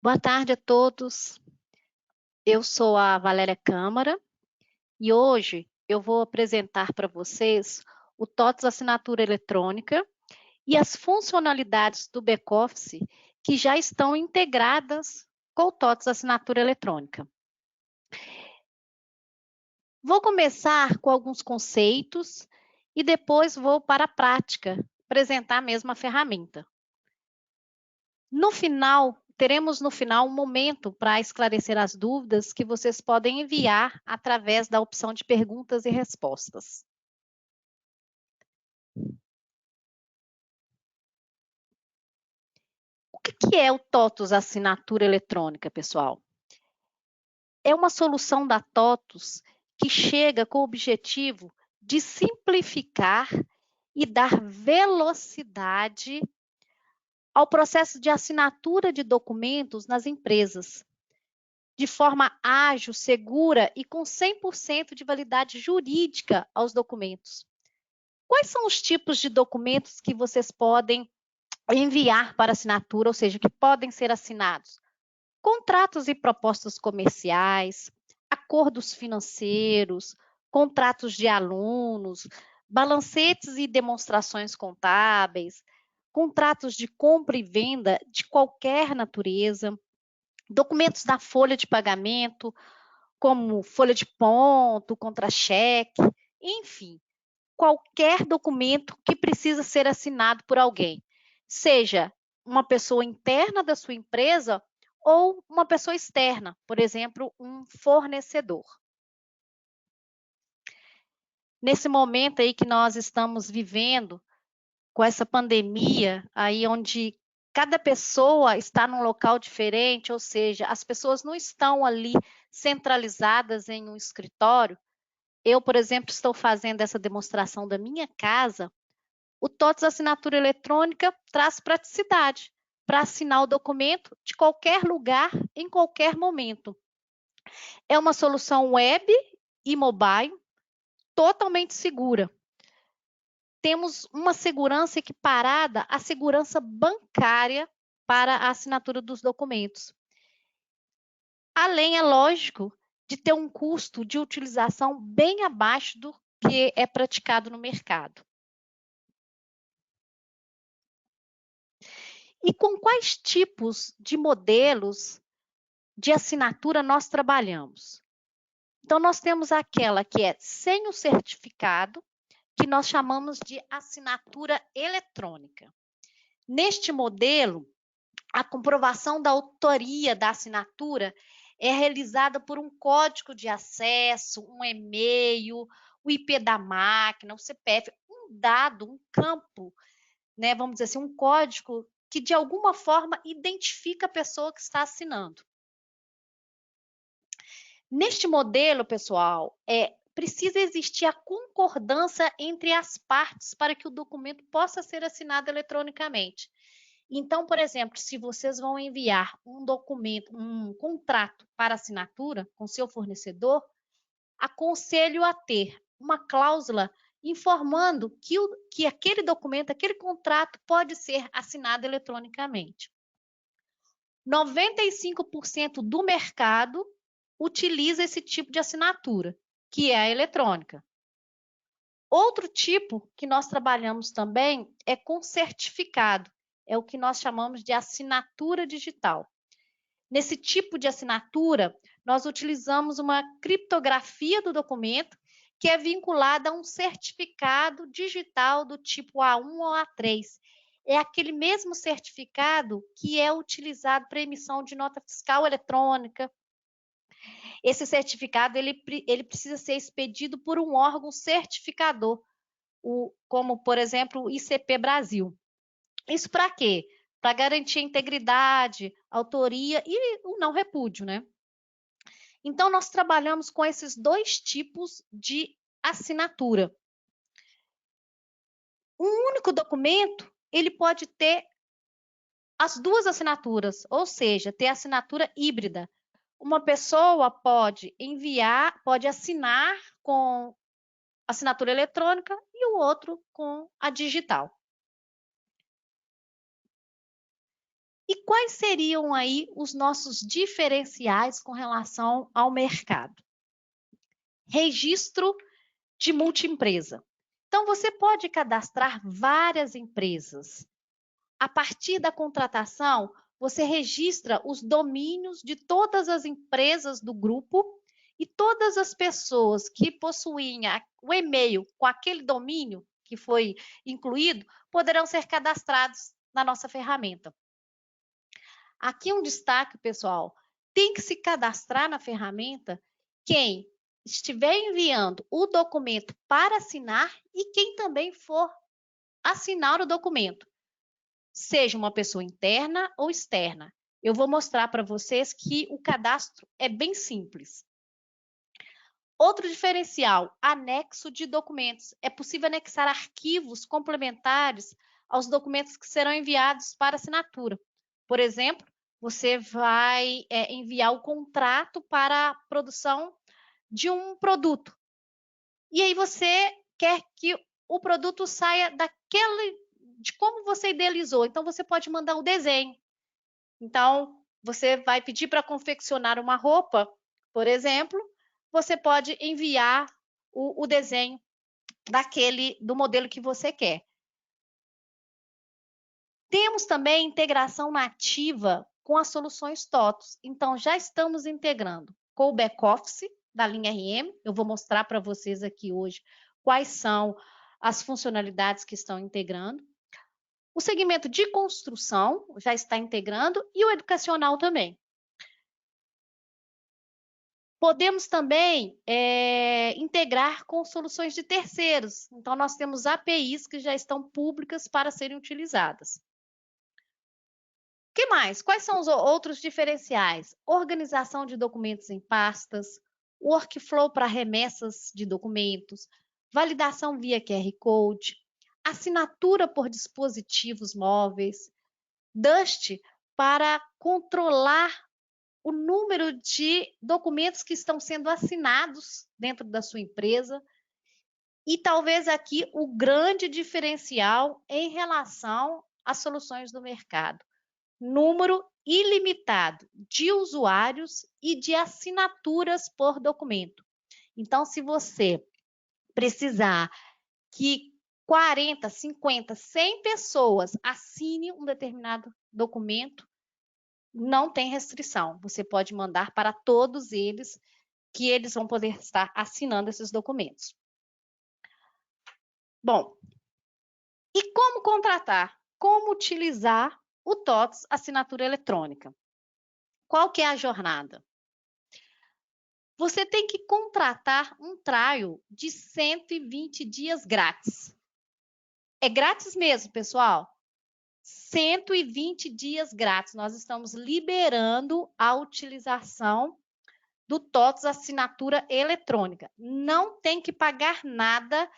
Boa tarde a todos. Eu sou a Valéria Câmara e hoje eu vou apresentar para vocês o TOTS Assinatura Eletrônica e as funcionalidades do back-office que já estão integradas com o TOTS Assinatura Eletrônica. Vou começar com alguns conceitos e depois vou para a prática, apresentar mesmo a ferramenta. No final, teremos no final um momento para esclarecer as dúvidas que vocês podem enviar através da opção de perguntas e respostas. O que é o TOTUS Assinatura Eletrônica, pessoal? É uma solução da TOTUS que chega com o objetivo de simplificar e dar velocidade ao processo de assinatura de documentos nas empresas, de forma ágil, segura e com 100% de validade jurídica aos documentos. Quais são os tipos de documentos que vocês podem enviar para assinatura, ou seja, que podem ser assinados? Contratos e propostas comerciais, acordos financeiros, contratos de alunos, balancetes e demonstrações contábeis, contratos de compra e venda de qualquer natureza, documentos da folha de pagamento, como folha de ponto, contra-cheque, enfim, qualquer documento que precisa ser assinado por alguém, seja uma pessoa interna da sua empresa ou uma pessoa externa, por exemplo, um fornecedor. Nesse momento aí que nós estamos vivendo, com essa pandemia, aí onde cada pessoa está num local diferente, ou seja, as pessoas não estão ali centralizadas em um escritório. Eu, por exemplo, estou fazendo essa demonstração da minha casa. O TOTS Assinatura Eletrônica traz praticidade para assinar o documento de qualquer lugar, em qualquer momento. É uma solução web e mobile totalmente segura. Temos uma segurança equiparada à segurança bancária para a assinatura dos documentos. Além, é lógico, de ter um custo de utilização bem abaixo do que é praticado no mercado. E com quais tipos de modelos de assinatura nós trabalhamos? Então, nós temos aquela que é sem o certificado, que nós chamamos de assinatura eletrônica. Neste modelo, a comprovação da autoria da assinatura é realizada por um código de acesso, um e-mail, o IP da máquina, o CPF, um dado, um campo, né, vamos dizer assim, um código que de alguma forma identifica a pessoa que está assinando. Neste modelo, pessoal, precisa existir a concordância entre as partes para que o documento possa ser assinado eletronicamente. Então, por exemplo, se vocês vão enviar um documento, um contrato para assinatura com seu fornecedor, aconselho a ter uma cláusula informando que aquele documento, aquele contrato pode ser assinado eletronicamente. 95% do mercado utiliza esse tipo de assinatura, que é a eletrônica. Outro tipo que nós trabalhamos também é com certificado, é o que nós chamamos de assinatura digital. Nesse tipo de assinatura, nós utilizamos uma criptografia do documento que é vinculada a um certificado digital do tipo A1 ou A3. É aquele mesmo certificado que é utilizado para emissão de nota fiscal eletrônica. Esse certificado ele precisa ser expedido por um órgão certificador, como, por exemplo, o ICP Brasil. Isso para quê? Para garantir a integridade, autoria e o não repúdio, né? Então, nós trabalhamos com esses dois tipos de assinatura. Um único documento, ele pode ter as duas assinaturas, ou seja, ter assinatura híbrida. Uma pessoa pode enviar, pode assinar com assinatura eletrônica e o outro com a digital. E quais seriam aí os nossos diferenciais com relação ao mercado? Registro de multiempresa. Então, você pode cadastrar várias empresas. A partir da contratação, você registra os domínios de todas as empresas do grupo e todas as pessoas que possuem o e-mail com aquele domínio que foi incluído poderão ser cadastrados na nossa ferramenta. Aqui um destaque, pessoal, tem que se cadastrar na ferramenta quem estiver enviando o documento para assinar e quem também for assinar o documento, seja uma pessoa interna ou externa. Eu vou mostrar para vocês que o cadastro é bem simples. Outro diferencial, anexo de documentos. É possível anexar arquivos complementares aos documentos que serão enviados para assinatura. Por exemplo, você vai enviar o contrato para a produção de um produto. E aí você quer que o produto saia de como você idealizou. Então, você pode mandar o desenho. Então, você vai pedir para confeccionar uma roupa, por exemplo, você pode enviar o desenho do modelo que você quer. Temos também integração nativa com as soluções TOTVS. Então, já estamos integrando com o back-office da linha RM. Eu vou mostrar para vocês aqui hoje quais são as funcionalidades que estão integrando. O segmento de construção já está integrando e o educacional também. Podemos também integrar com soluções de terceiros. Então, nós temos APIs que já estão públicas para serem utilizadas. O que mais? Quais são os outros diferenciais? Organização de documentos em pastas, workflow para remessas de documentos, validação via QR Code, assinatura por dispositivos móveis, Dust para controlar o número de documentos que estão sendo assinados dentro da sua empresa e talvez aqui o grande diferencial em relação às soluções do mercado. Número ilimitado de usuários e de assinaturas por documento. Então, se você precisar que 40, 50, 100 pessoas assinem um determinado documento, não tem restrição. Você pode mandar para todos eles, que eles vão poder estar assinando esses documentos. Bom, e como contratar? Como utilizar o TOTVS assinatura eletrônica? Qual que é a jornada? Você tem que contratar um trial de 120 dias grátis. É grátis mesmo, pessoal. 120 dias grátis. Nós estamos liberando a utilização do TOTVS assinatura eletrônica. Não tem que pagar nada,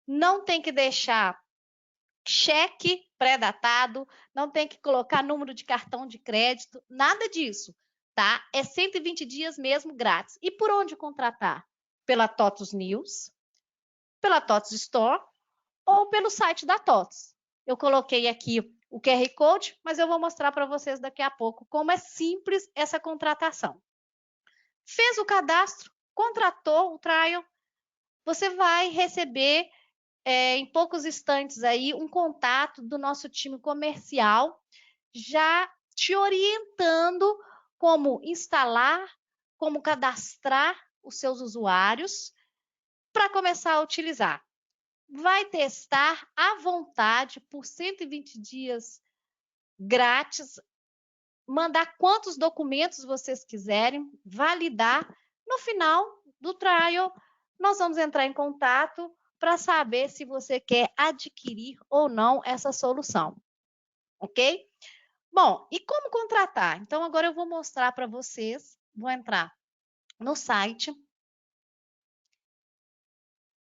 não tem que deixar cheque pré-datado, não tem que colocar número de cartão de crédito, nada disso, tá? É 120 dias mesmo grátis. E por onde contratar? Pela TOTVS News, pela TOTVS Store ou pelo site da TOTVS. Eu coloquei aqui o QR Code, mas eu vou mostrar para vocês daqui a pouco como é simples essa contratação. Fez o cadastro, contratou o trial, você vai receber em poucos instantes aí um contato do nosso time comercial, já te orientando como instalar, como cadastrar os seus usuários para começar a utilizar. Vai testar à vontade por 120 dias grátis, mandar quantos documentos vocês quiserem, validar. No final do trial, nós vamos entrar em contato para saber se você quer adquirir ou não essa solução, ok? Bom, e como contratar? Então, agora eu vou mostrar para vocês, vou entrar no site.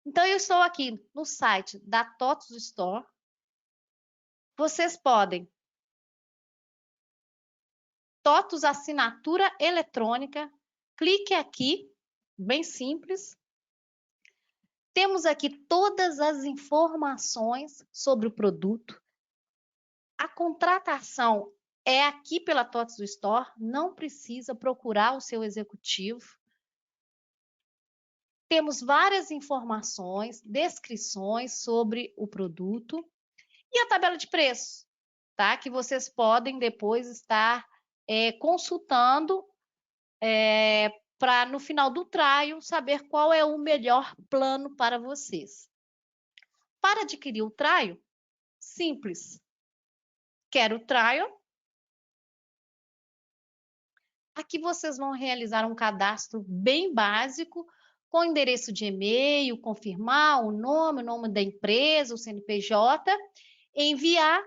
Então, eu estou aqui no site da TOTVS Store. Vocês podem TOTVS assinatura eletrônica. Clique aqui, bem simples. Temos aqui todas as informações sobre o produto. A contratação é aqui pela TOTVS Store, não precisa procurar o seu executivo. Temos várias informações, descrições sobre o produto e a tabela de preços, tá? Que vocês podem depois estar consultando para no final do trial saber qual é o melhor plano para vocês. Para adquirir o trial, simples. Quero o trial. Aqui vocês vão realizar um cadastro bem básico, com endereço de e-mail, confirmar o nome da empresa, o CNPJ, enviar,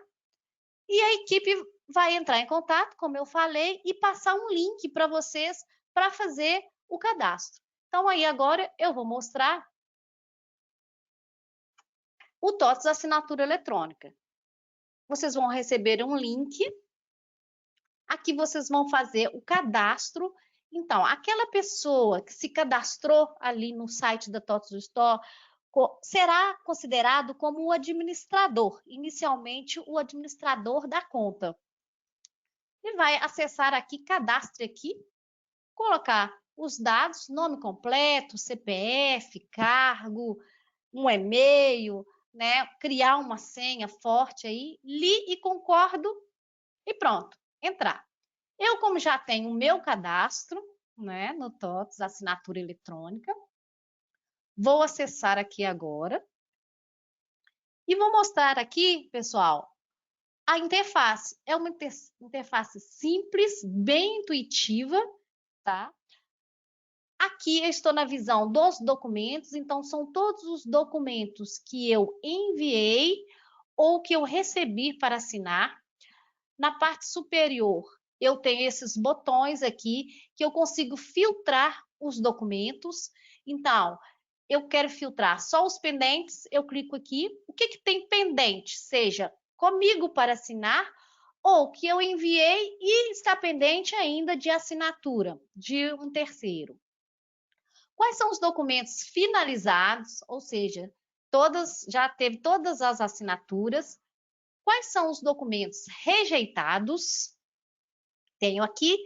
e a equipe vai entrar em contato, como eu falei, e passar um link para vocês para fazer o cadastro. Então, aí agora eu vou mostrar o TOTVS Assinatura Eletrônica. Vocês vão receber um link. Aqui vocês vão fazer o cadastro. Então, aquela pessoa que se cadastrou ali no site da TOTVS Store será considerado como o administrador, inicialmente o administrador da conta. E vai acessar aqui, cadastre aqui, colocar os dados, nome completo, CPF, cargo, um e-mail, né? Criar uma senha forte aí, li e concordo e pronto, entrar. Eu, como já tenho o meu cadastro, né, no TOTVS, assinatura eletrônica, vou acessar aqui agora e vou mostrar aqui, pessoal, a interface. É uma interface simples, bem intuitiva, tá? Aqui eu estou na visão dos documentos, então são todos os documentos que eu enviei ou que eu recebi para assinar. Na parte superior, eu tenho esses botões aqui que eu consigo filtrar os documentos. Então, eu quero filtrar só os pendentes, eu clico aqui. O que que tem pendente? Seja comigo para assinar ou que eu enviei e está pendente ainda de assinatura de um terceiro. Quais são os documentos finalizados, ou seja, já teve todas as assinaturas? Quais são os documentos rejeitados? Tenho aqui.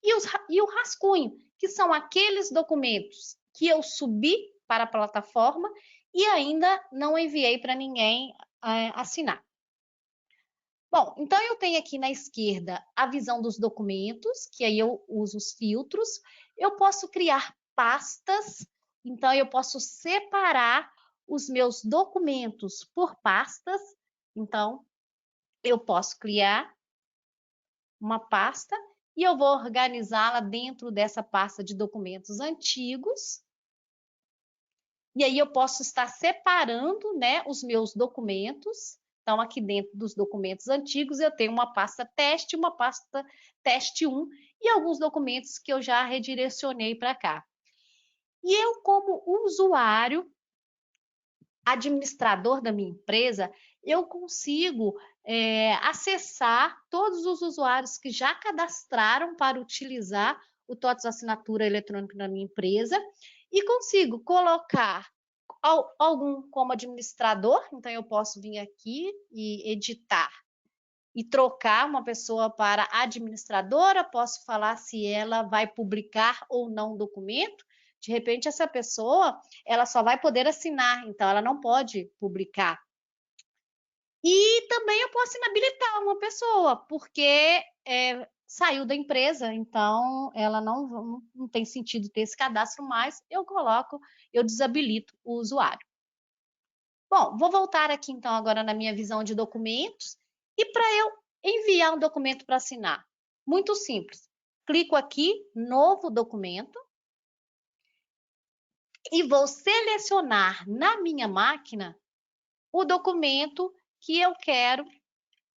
E o rascunho, que são aqueles documentos que eu subi para a plataforma e ainda não enviei para ninguém assinar. Bom, então eu tenho aqui na esquerda a visão dos documentos, que aí eu uso os filtros. Eu posso criar pastas, então eu posso separar os meus documentos por pastas. Então, eu posso criar uma pasta e eu vou organizá-la dentro dessa pasta de documentos antigos. E aí eu posso estar separando, né, os meus documentos. Então, aqui dentro dos documentos antigos, eu tenho uma pasta teste, uma pasta teste 1 e alguns documentos que eu já redirecionei para cá. E eu, como usuário, administrador da minha empresa, eu consigo acessar todos os usuários que já cadastraram para utilizar o TOTVS Assinatura Eletrônica na minha empresa e consigo colocar algum como administrador, então eu posso vir aqui e editar e trocar uma pessoa para administradora, posso falar se ela vai publicar ou não o documento. De repente, essa pessoa, ela só vai poder assinar, então ela não pode publicar. E também eu posso inabilitar uma pessoa, porque saiu da empresa, então ela não tem sentido ter esse cadastro mais, eu desabilito o usuário. Bom, vou voltar aqui então agora na minha visão de documentos e para eu enviar um documento para assinar, muito simples. Clico aqui, novo documento e vou selecionar na minha máquina o documento que eu quero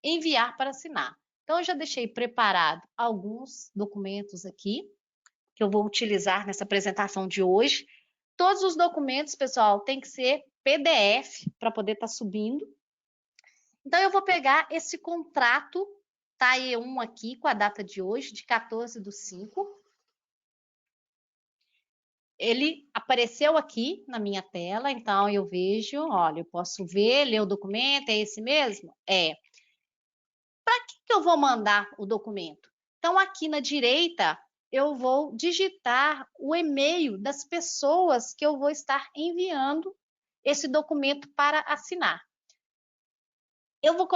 enviar para assinar. Então, eu já deixei preparado alguns documentos aqui que eu vou utilizar nessa apresentação de hoje. Todos os documentos, pessoal, tem que ser PDF para poder estar subindo. Então, eu vou pegar esse contrato, tá? E1 aqui, com a data de hoje, de 14/5. Ele apareceu aqui na minha tela, então eu vejo, olha, eu posso ver, ler o documento, é esse mesmo? É. Para que eu vou mandar o documento? Então, aqui na direita, eu vou digitar o e-mail das pessoas que eu vou estar enviando esse documento para assinar. Eu vou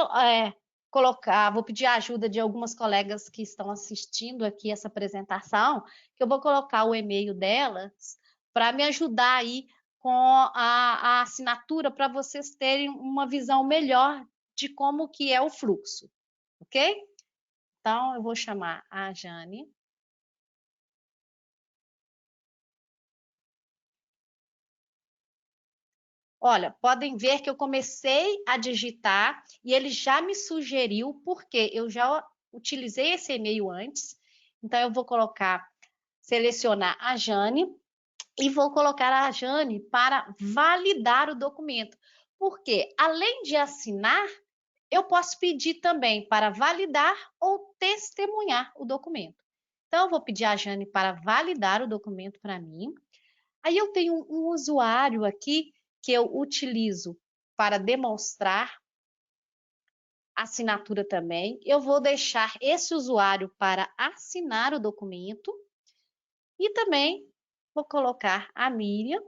colocar, vou pedir a ajuda de algumas colegas que estão assistindo aqui essa apresentação, que eu vou colocar o e-mail delas para me ajudar aí com a assinatura, para vocês terem uma visão melhor de como que é o fluxo, ok? Então, eu vou chamar a Jane. Olha, podem ver que eu comecei a digitar e ele já me sugeriu, porque eu já utilizei esse e-mail antes. Então, eu vou selecionar a Jane e vou colocar a Jane para validar o documento. Porque, além de assinar, eu posso pedir também para validar ou testemunhar o documento. Então, eu vou pedir a Jane para validar o documento para mim. Aí eu tenho um usuário aqui que eu utilizo para demonstrar assinatura também. Eu vou deixar esse usuário para assinar o documento e também vou colocar a Miriam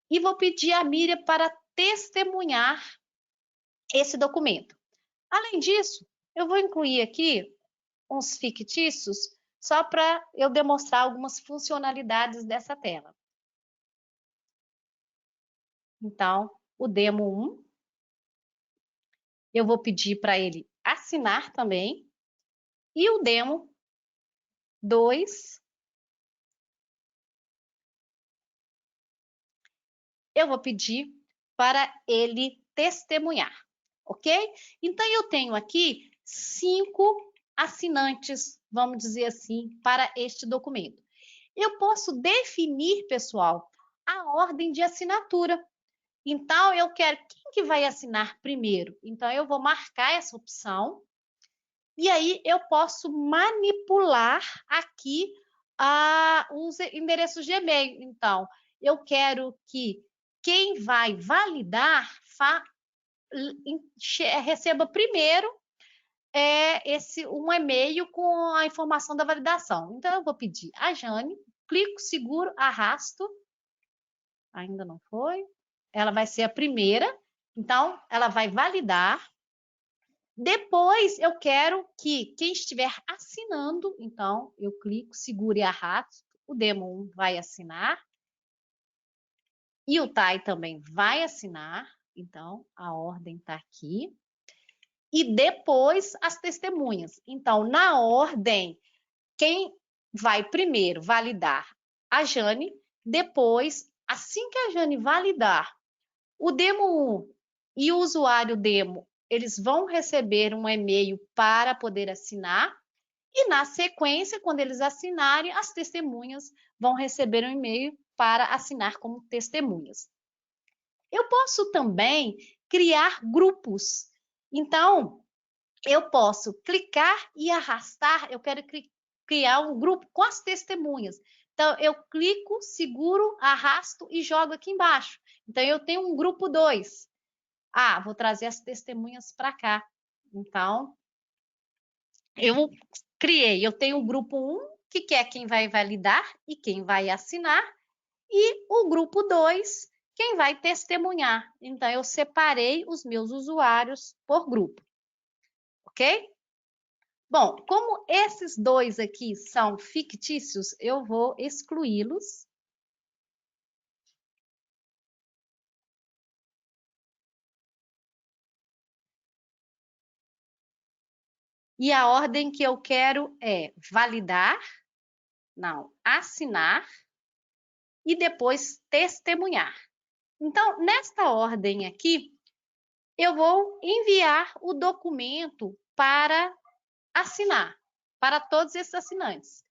e vou pedir a Miriam para testemunhar esse documento. Além disso, eu vou incluir aqui uns fictícios só para eu demonstrar algumas funcionalidades dessa tela. Então, o demo 1, eu vou pedir para ele assinar também. E o demo 2, eu vou pedir para ele testemunhar, ok? Então, eu tenho aqui 5 assinantes, vamos dizer assim, para este documento. Eu posso definir, pessoal, a ordem de assinatura. Então, eu quero quem que vai assinar primeiro. Então, eu vou marcar essa opção. E aí, eu posso manipular aqui os endereços de e-mail. Então, eu quero que quem vai validar receba primeiro um e-mail com a informação da validação. Então, eu vou pedir a Jane, clico, seguro, arrasto. Ainda não foi. Ela vai ser a primeira. Então, ela vai validar. Depois, eu quero que quem estiver assinando, então, eu clico, seguro e arrasto. O demo 1 vai assinar. E o TAI também vai assinar. Então, a ordem está aqui. E depois, as testemunhas. Então, na ordem, quem vai primeiro validar? A Jane. Depois, assim que a Jane validar, o demo 1 e o usuário demo, eles vão receber um e-mail para poder assinar. E na sequência, quando eles assinarem, as testemunhas vão receber um e-mail para assinar como testemunhas. Eu posso também criar grupos. Então, eu posso clicar e arrastar, eu quero criar um grupo com as testemunhas. Então, eu clico, seguro, arrasto e jogo aqui embaixo. Então, eu tenho um grupo 2. Vou trazer as testemunhas para cá. Então, eu criei, eu tenho o grupo 1, que é quem vai validar e quem vai assinar, e o grupo 2, quem vai testemunhar. Então, eu separei os meus usuários por grupo, ok? Bom, como esses dois aqui são fictícios, eu vou excluí-los. E a ordem que eu quero é validar, não, assinar e depois testemunhar. Então, nesta ordem aqui, eu vou enviar o documento para assinar, para todos esses assinantes.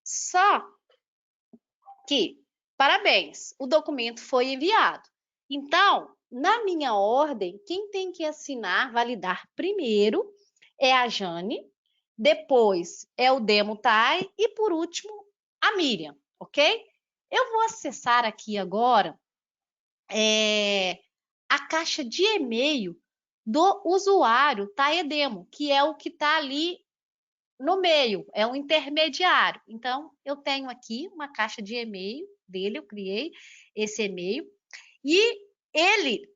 Só que, parabéns, o documento foi enviado. Então, na minha ordem, quem tem que assinar, validar primeiro é a Jane, depois é o Demo Tai e, por último, a Miriam, ok? Eu vou acessar aqui agora a caixa de e-mail do usuário Taedemo, que é o que está ali no meio, é um intermediário. Então, eu tenho aqui uma caixa de e-mail dele, eu criei esse e-mail, e ele,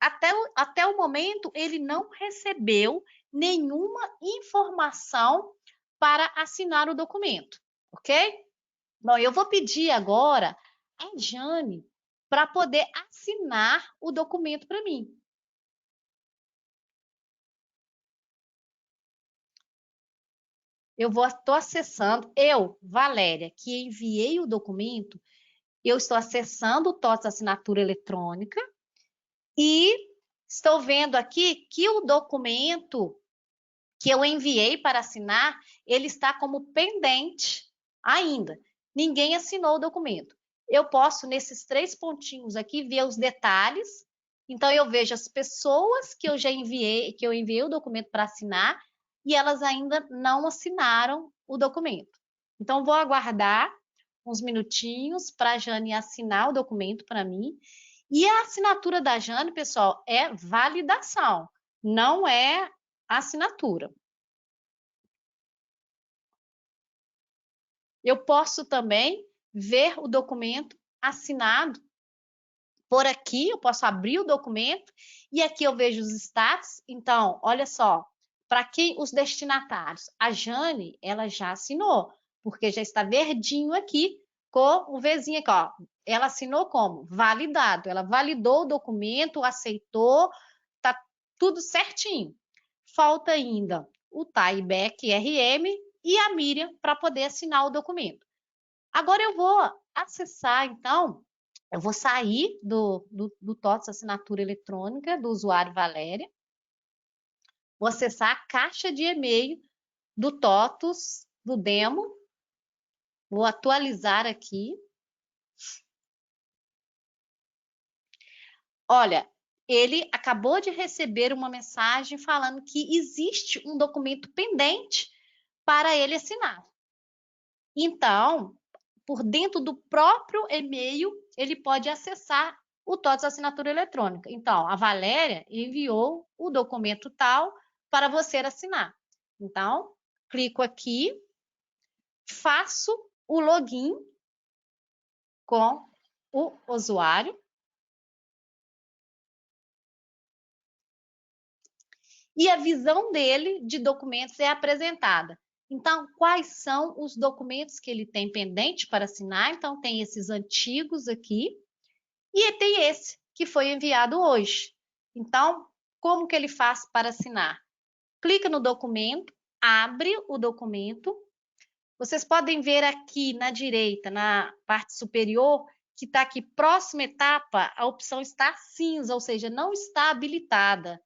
até o momento, ele não recebeu nenhuma informação para assinar o documento, ok? Bom, eu vou pedir agora a Jane para poder assinar o documento para mim. Estou acessando, Valéria, que enviei o documento, eu estou acessando o TOTS Assinatura Eletrônica e estou vendo aqui que o documento que eu enviei para assinar, ele está como pendente ainda. Ninguém assinou o documento. Eu posso, nesses 3 pontinhos aqui, ver os detalhes. Então, eu vejo as pessoas que eu enviei o documento para assinar, e elas ainda não assinaram o documento. Então, vou aguardar uns minutinhos para a Jane assinar o documento para mim. E a assinatura da Jane, pessoal, é validação, não é assinatura. Eu posso também ver o documento assinado por aqui, eu posso abrir o documento e aqui eu vejo os status. Então, olha só, para quem os destinatários, a Jane, ela já assinou, porque já está verdinho aqui com o Vzinho aqui, ó. Ela assinou como? Validado. Ela validou o documento, aceitou, tá tudo certinho. Falta ainda o Tybeck RM e a Miriam para poder assinar o documento. Agora eu vou acessar, então, eu vou sair do TOTS Assinatura Eletrônica do usuário Valéria, vou acessar a caixa de e-mail do TOTS, do demo, vou atualizar aqui. Olha, ele acabou de receber uma mensagem falando que existe um documento pendente para ele assinar. Então, por dentro do próprio e-mail, ele pode acessar o TOTS Assinatura Eletrônica. Então, a Valéria enviou o documento tal para você assinar. Então, clico aqui, faço o login com o usuário. E a visão dele de documentos é apresentada. Então, quais são os documentos que ele tem pendente para assinar? Então, tem esses antigos aqui e tem esse que foi enviado hoje. Então, como que ele faz para assinar? Clica no documento, abre o documento. Vocês podem ver aqui na direita, na parte superior, que está aqui, próxima etapa, a opção está cinza, ou seja, não está habilitada.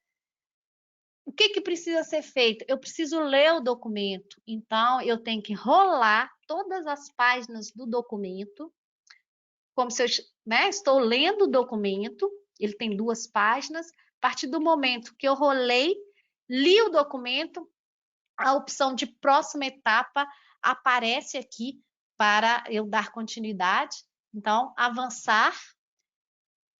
O que precisa ser feito? Eu preciso ler o documento, então eu tenho que rolar todas as páginas do documento, como se eu estou lendo o documento, ele tem 2 páginas. A partir do momento que eu rolei, li o documento, a opção de próxima etapa aparece aqui para eu dar continuidade. Então, avançar.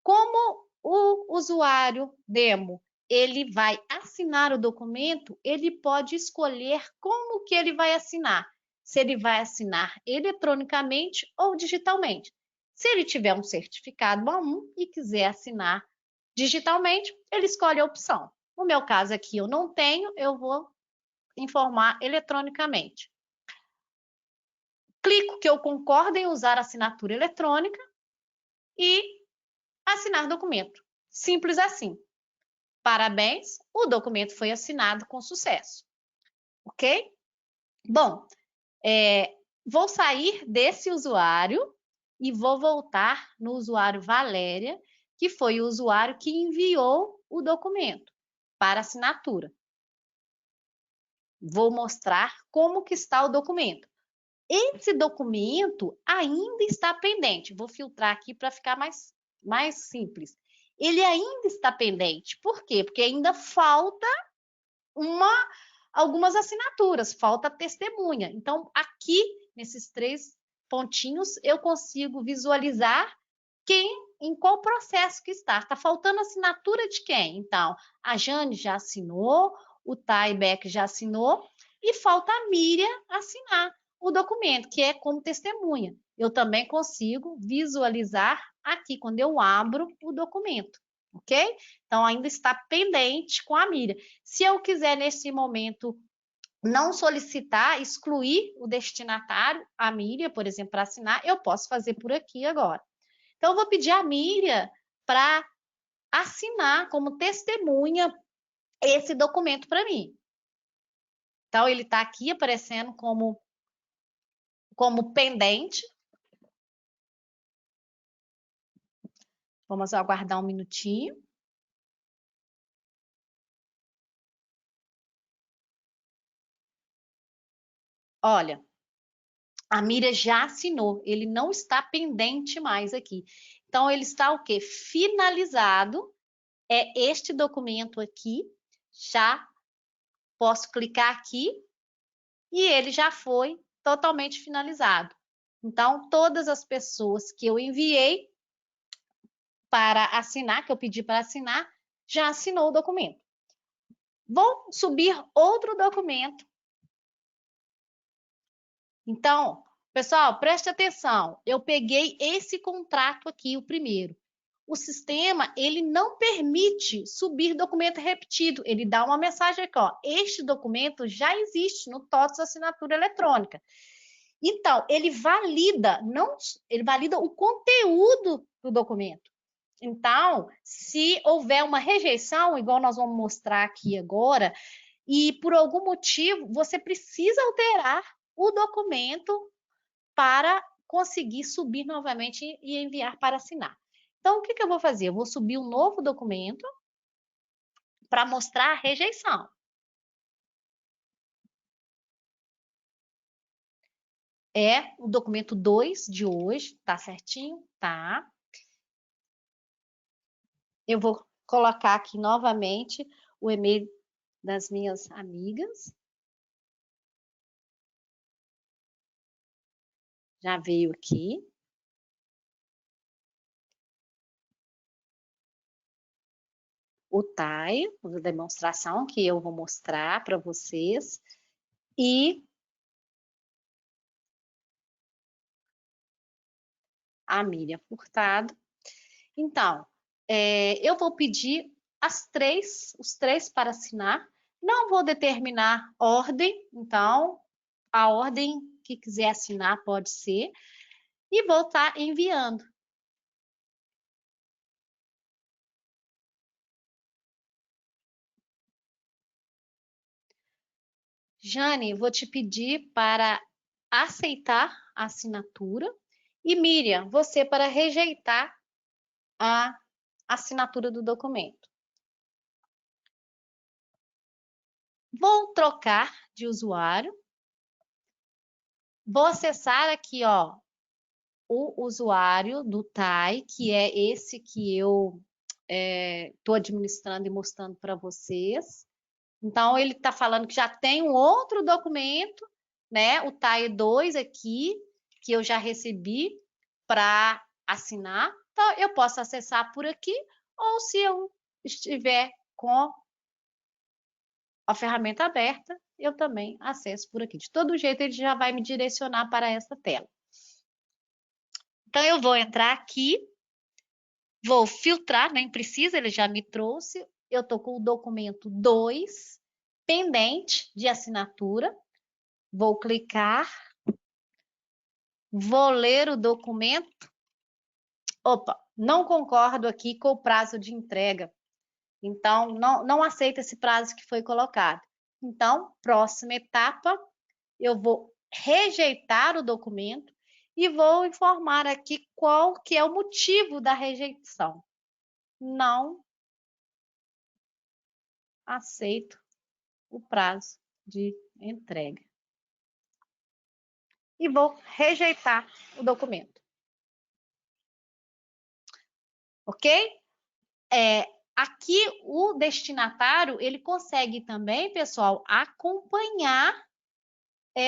Como o usuário demo ele vai assinar o documento, ele pode escolher como que ele vai assinar. Se ele vai assinar eletronicamente ou digitalmente. Se ele tiver um certificado A1 e quiser assinar digitalmente, ele escolhe a opção. No meu caso aqui eu não tenho, eu vou informar eletronicamente. Clico que eu concordo em usar assinatura eletrônica e assinar documento. Simples assim. Parabéns, o documento foi assinado com sucesso. Ok? Bom, vou sair desse usuário e vou voltar no usuário Valéria, que foi o usuário que enviou o documento para assinatura. Vou mostrar como que está o documento. Esse documento ainda está pendente. Vou filtrar aqui para ficar mais simples. Ele ainda está pendente. Por quê? Porque ainda falta algumas assinaturas, falta testemunha. Então, aqui, nesses 3 pontinhos, eu consigo visualizar quem em qual processo que está. Está faltando assinatura de quem? Então, a Jane já assinou, o Thay Beck já assinou, e falta a Miriam assinar o documento, que é como testemunha. Eu também consigo visualizar aqui, quando eu abro o documento, ok? Então, ainda está pendente com a Miriam. Se eu quiser, nesse momento, não solicitar, excluir o destinatário, a Miriam, por exemplo, para assinar, eu posso fazer por aqui agora. Então, eu vou pedir a Miriam para assinar como testemunha esse documento para mim. Então, ele está aqui aparecendo como pendente. Vamos aguardar um minutinho. Olha, a Miriam já assinou, ele não está pendente mais aqui. Então, ele está o quê? Finalizado. É este documento aqui, já posso clicar aqui e ele já foi totalmente finalizado. Então, todas as pessoas que eu enviei para assinar, que eu pedi para assinar, já assinou o documento. Vou subir outro documento. Então, pessoal, preste atenção. Eu peguei esse contrato aqui, o primeiro. O sistema, ele não permite subir documento repetido. Ele dá uma mensagem aqui, ó. Este documento já existe no TOTS Assinatura Eletrônica. Então, ele valida o conteúdo do documento. Então, se houver uma rejeição, igual nós vamos mostrar aqui agora, e por algum motivo você precisa alterar o documento para conseguir subir novamente e enviar para assinar. Então, o que eu vou fazer? Eu vou subir um novo documento para mostrar a rejeição. É o documento 2 de hoje, tá certinho? Tá. Eu vou colocar aqui novamente o e-mail das minhas amigas. Já veio aqui. O TAI, a demonstração que eu vou mostrar para vocês. E a Miriam Furtado. Então, eu vou pedir os três para assinar. Não vou determinar ordem, então, a ordem que quiser assinar pode ser. E vou estar enviando. Jane, vou te pedir para aceitar a assinatura. E Miriam, você para rejeitar a assinatura do documento. Vou trocar de usuário. Vou acessar aqui, ó, o usuário do TAI, que é esse que eu estou administrando e mostrando para vocês. Então, ele está falando que já tem um outro documento, né? O TAI 2 aqui, que eu já recebi para assinar. Então, eu posso acessar por aqui, ou se eu estiver com a ferramenta aberta, eu também acesso por aqui. De todo jeito, ele já vai me direcionar para essa tela. Então, eu vou entrar aqui, vou filtrar, nem precisa, ele já me trouxe. Eu estou com o documento 2, pendente de assinatura. Vou clicar, vou ler o documento. Opa, não concordo aqui com o prazo de entrega. Então, não aceito esse prazo que foi colocado. Então, próxima etapa, eu vou rejeitar o documento e vou informar aqui qual que é o motivo da rejeição. Não aceito o prazo de entrega. E vou rejeitar o documento. Ok? Aqui, o destinatário, ele consegue também, pessoal, acompanhar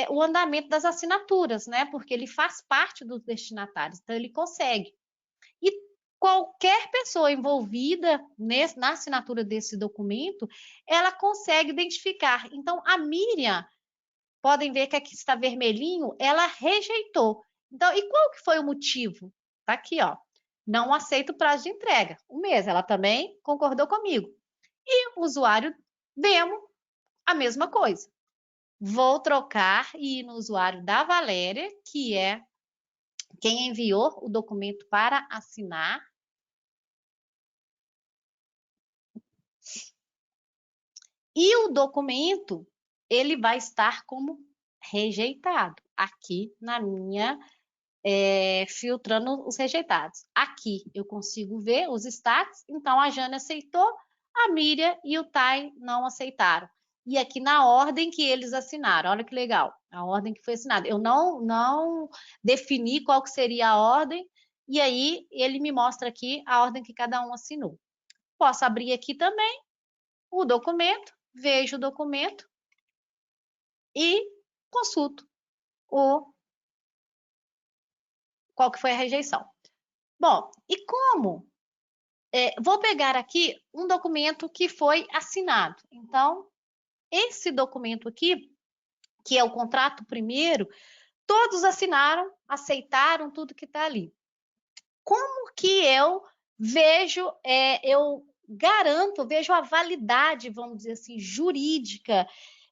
o andamento das assinaturas, né? Porque ele faz parte dos destinatários, então ele consegue. E qualquer pessoa envolvida na assinatura desse documento, ela consegue identificar. Então, a Miriam, podem ver que aqui está vermelhinho, ela rejeitou. Então, e qual que foi o motivo? Tá aqui, ó. Não aceito o prazo de entrega. Um mês, ela também concordou comigo. E o usuário demo, a mesma coisa. Vou trocar e ir no usuário da Valéria, que é quem enviou o documento para assinar. E o documento, ele vai estar como rejeitado aqui na minha, filtrando os rejeitados. Aqui eu consigo ver os status, então a Jane aceitou, a Miriam e o Tai não aceitaram. E aqui na ordem que eles assinaram, olha que legal, a ordem que foi assinada. Eu não defini qual que seria a ordem, e aí ele me mostra aqui a ordem que cada um assinou. Posso abrir aqui também o documento, vejo o documento e consulto qual que foi a rejeição. Bom, e como? Vou pegar aqui um documento que foi assinado. Então, esse documento aqui, que é o contrato primeiro, todos assinaram, aceitaram tudo que está ali. Como que eu vejo, eu garanto, vejo a validade, vamos dizer assim, jurídica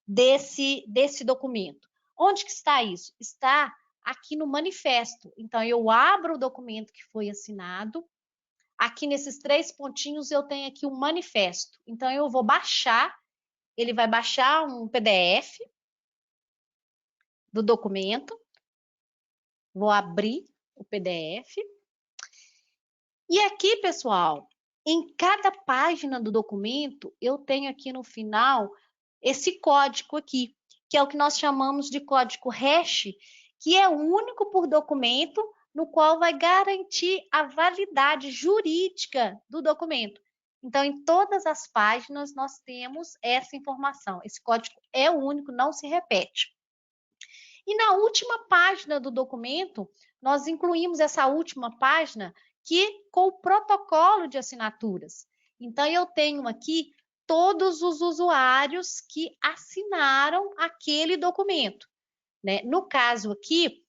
desse documento? Onde que está isso? Está aqui no manifesto. Então, eu abro o documento que foi assinado. Aqui nesses 3 pontinhos eu tenho aqui um manifesto. Então, eu vou baixar, ele vai baixar um PDF do documento. Vou abrir o PDF. E aqui, pessoal, em cada página do documento, eu tenho aqui no final esse código aqui, que é o que nós chamamos de código hash, que é único por documento, no qual vai garantir a validade jurídica do documento. Então, em todas as páginas, nós temos essa informação. Esse código é único, não se repete. E na última página do documento, nós incluímos essa última página com o protocolo de assinaturas. Então, eu tenho aqui todos os usuários que assinaram aquele documento, né? No caso aqui,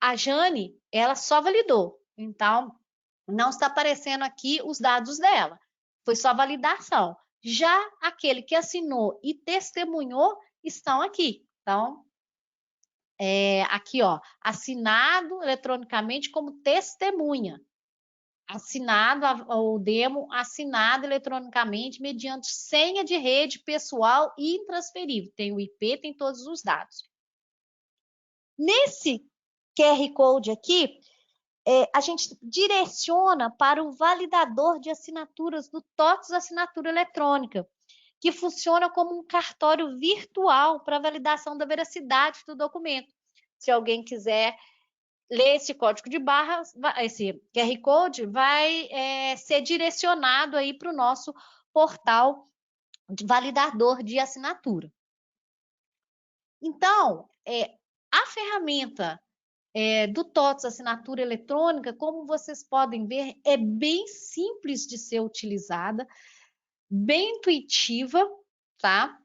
a Jane, ela só validou. Então, não está aparecendo aqui os dados dela. Foi só validação. Já aquele que assinou e testemunhou estão aqui. Então, aqui, ó, assinado eletronicamente como testemunha. Assinado, o demo assinado eletronicamente mediante senha de rede pessoal e intransferível. Tem o IP, tem todos os dados. Nesse QR Code aqui, a gente direciona para o validador de assinaturas do TOTS Assinatura Eletrônica, que funciona como um cartório virtual para validação da veracidade do documento. Se alguém quiser ler esse código de barras, esse QR Code vai ser direcionado aí para o nosso portal de validador de assinatura. Então, a ferramenta do TOTS Assinatura Eletrônica, como vocês podem ver, é bem simples de ser utilizada, bem intuitiva, tá?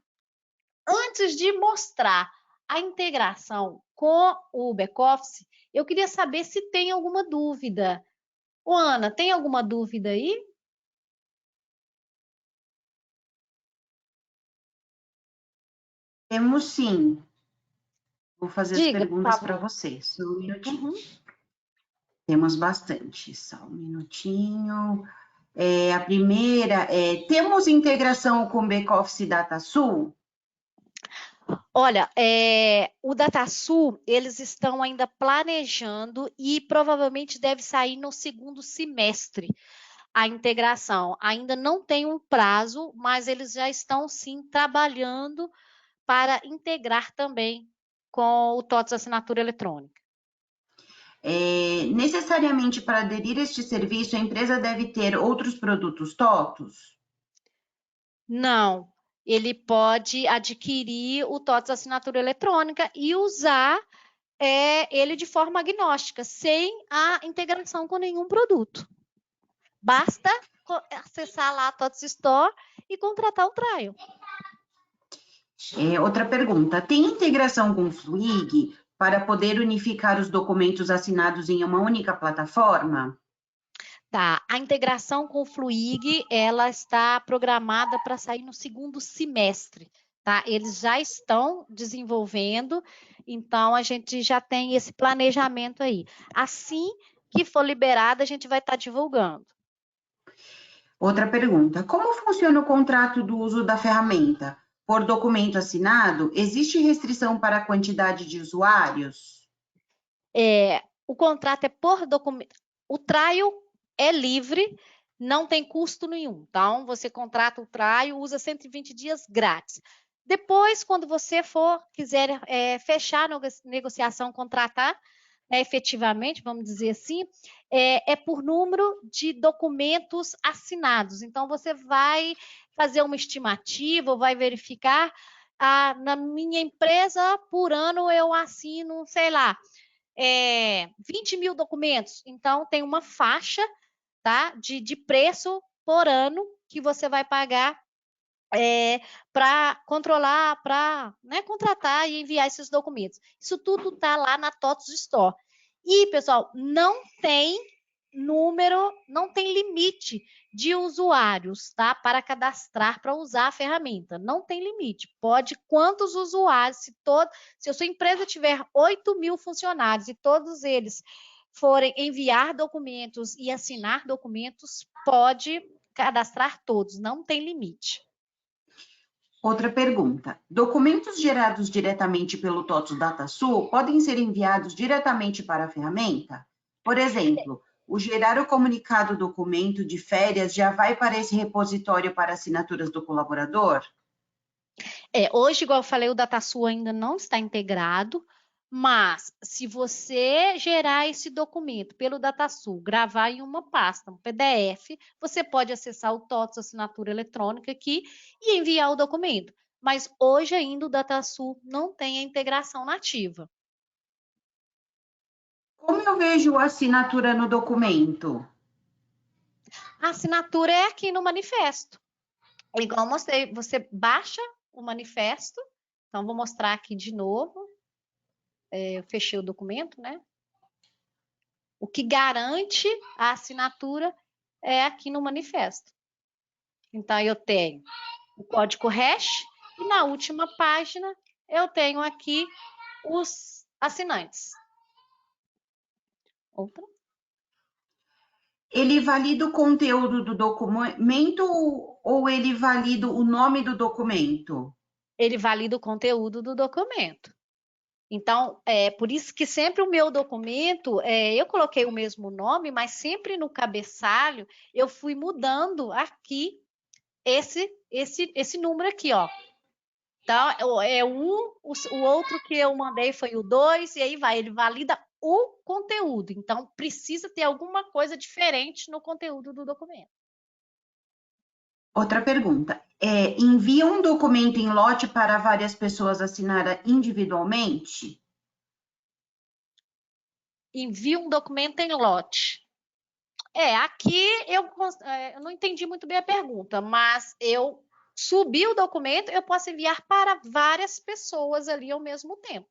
Antes de mostrar a integração com o back-office, eu queria saber se tem alguma dúvida. Ô, Ana, tem alguma dúvida aí? Temos sim. Vou fazer as Diga, por perguntas para favor. vocês. Só um minutinho. Uhum. Temos bastante. Só um minutinho. A primeira temos integração com back-office DataSul? Olha, o DataSul, eles estão ainda planejando e provavelmente deve sair no segundo semestre a integração. Ainda não tem um prazo, mas eles já estão sim trabalhando para integrar também com o TOTS Assinatura Eletrônica. Necessariamente para aderir a este serviço, a empresa deve ter outros produtos TOTOS? Não, ele pode adquirir o TOTS Assinatura Eletrônica e usar ele de forma agnóstica, sem a integração com nenhum produto. Basta acessar lá a TOTS Store e contratar o trial. Outra pergunta, tem integração com o Fluig para poder unificar os documentos assinados em uma única plataforma? Tá, a integração com o Fluig, ela está programada para sair no segundo semestre, tá? Eles já estão desenvolvendo, então a gente já tem esse planejamento aí. Assim que for liberado, a gente vai estar divulgando. Outra pergunta, como funciona o contrato do uso da ferramenta? Por documento assinado, existe restrição para a quantidade de usuários? O contrato é por documento. O trial é livre, não tem custo nenhum. Então, você contrata o trial, usa 120 dias grátis. Depois, quando você quiser fechar a negociação, contratar efetivamente, vamos dizer assim, é por número de documentos assinados. Então, você vai fazer uma estimativa, vai verificar, na minha empresa, por ano, eu assino, sei lá, 20 mil documentos. Então, tem uma faixa, tá, de preço por ano que você vai pagar para controlar, para contratar e enviar esses documentos. Isso tudo está lá na TOTS Store. E, pessoal, não tem número, não tem limite de usuários, tá? Para cadastrar, para usar a ferramenta. Não tem limite. Pode quantos usuários, se a sua empresa tiver 8 mil funcionários e todos eles forem enviar documentos e assinar documentos, pode cadastrar todos, não tem limite. Outra pergunta, documentos gerados diretamente pelo TOTS DataSul podem ser enviados diretamente para a ferramenta? Por exemplo, o gerar o comunicado documento de férias já vai para esse repositório para assinaturas do colaborador? Hoje, igual eu falei, o DataSul ainda não está integrado, mas se você gerar esse documento pelo DataSul, gravar em uma pasta, um PDF, você pode acessar o TOTS Assinatura Eletrônica aqui e enviar o documento. Mas hoje ainda o DataSul não tem a integração nativa. Como eu vejo a assinatura no documento? A assinatura é aqui no manifesto. Igual eu mostrei, você baixa o manifesto. Então, vou mostrar aqui de novo. Eu fechei o documento, né? O que garante a assinatura é aqui no manifesto. Então, eu tenho o código hash e na última página eu tenho aqui os assinantes. Outra. Ele valida o conteúdo do documento ou ele valida o nome do documento? Ele valida o conteúdo do documento. Então, por isso que sempre o meu documento, eu coloquei o mesmo nome, mas sempre no cabeçalho eu fui mudando aqui esse número aqui, ó. Então, o outro que eu mandei foi o 2, e aí vai, ele valida o conteúdo. Então, precisa ter alguma coisa diferente no conteúdo do documento. Outra pergunta, envia um documento em lote para várias pessoas assinar individualmente? Envia um documento em lote. Aqui eu não entendi muito bem a pergunta, mas eu subi o documento, eu posso enviar para várias pessoas ali ao mesmo tempo,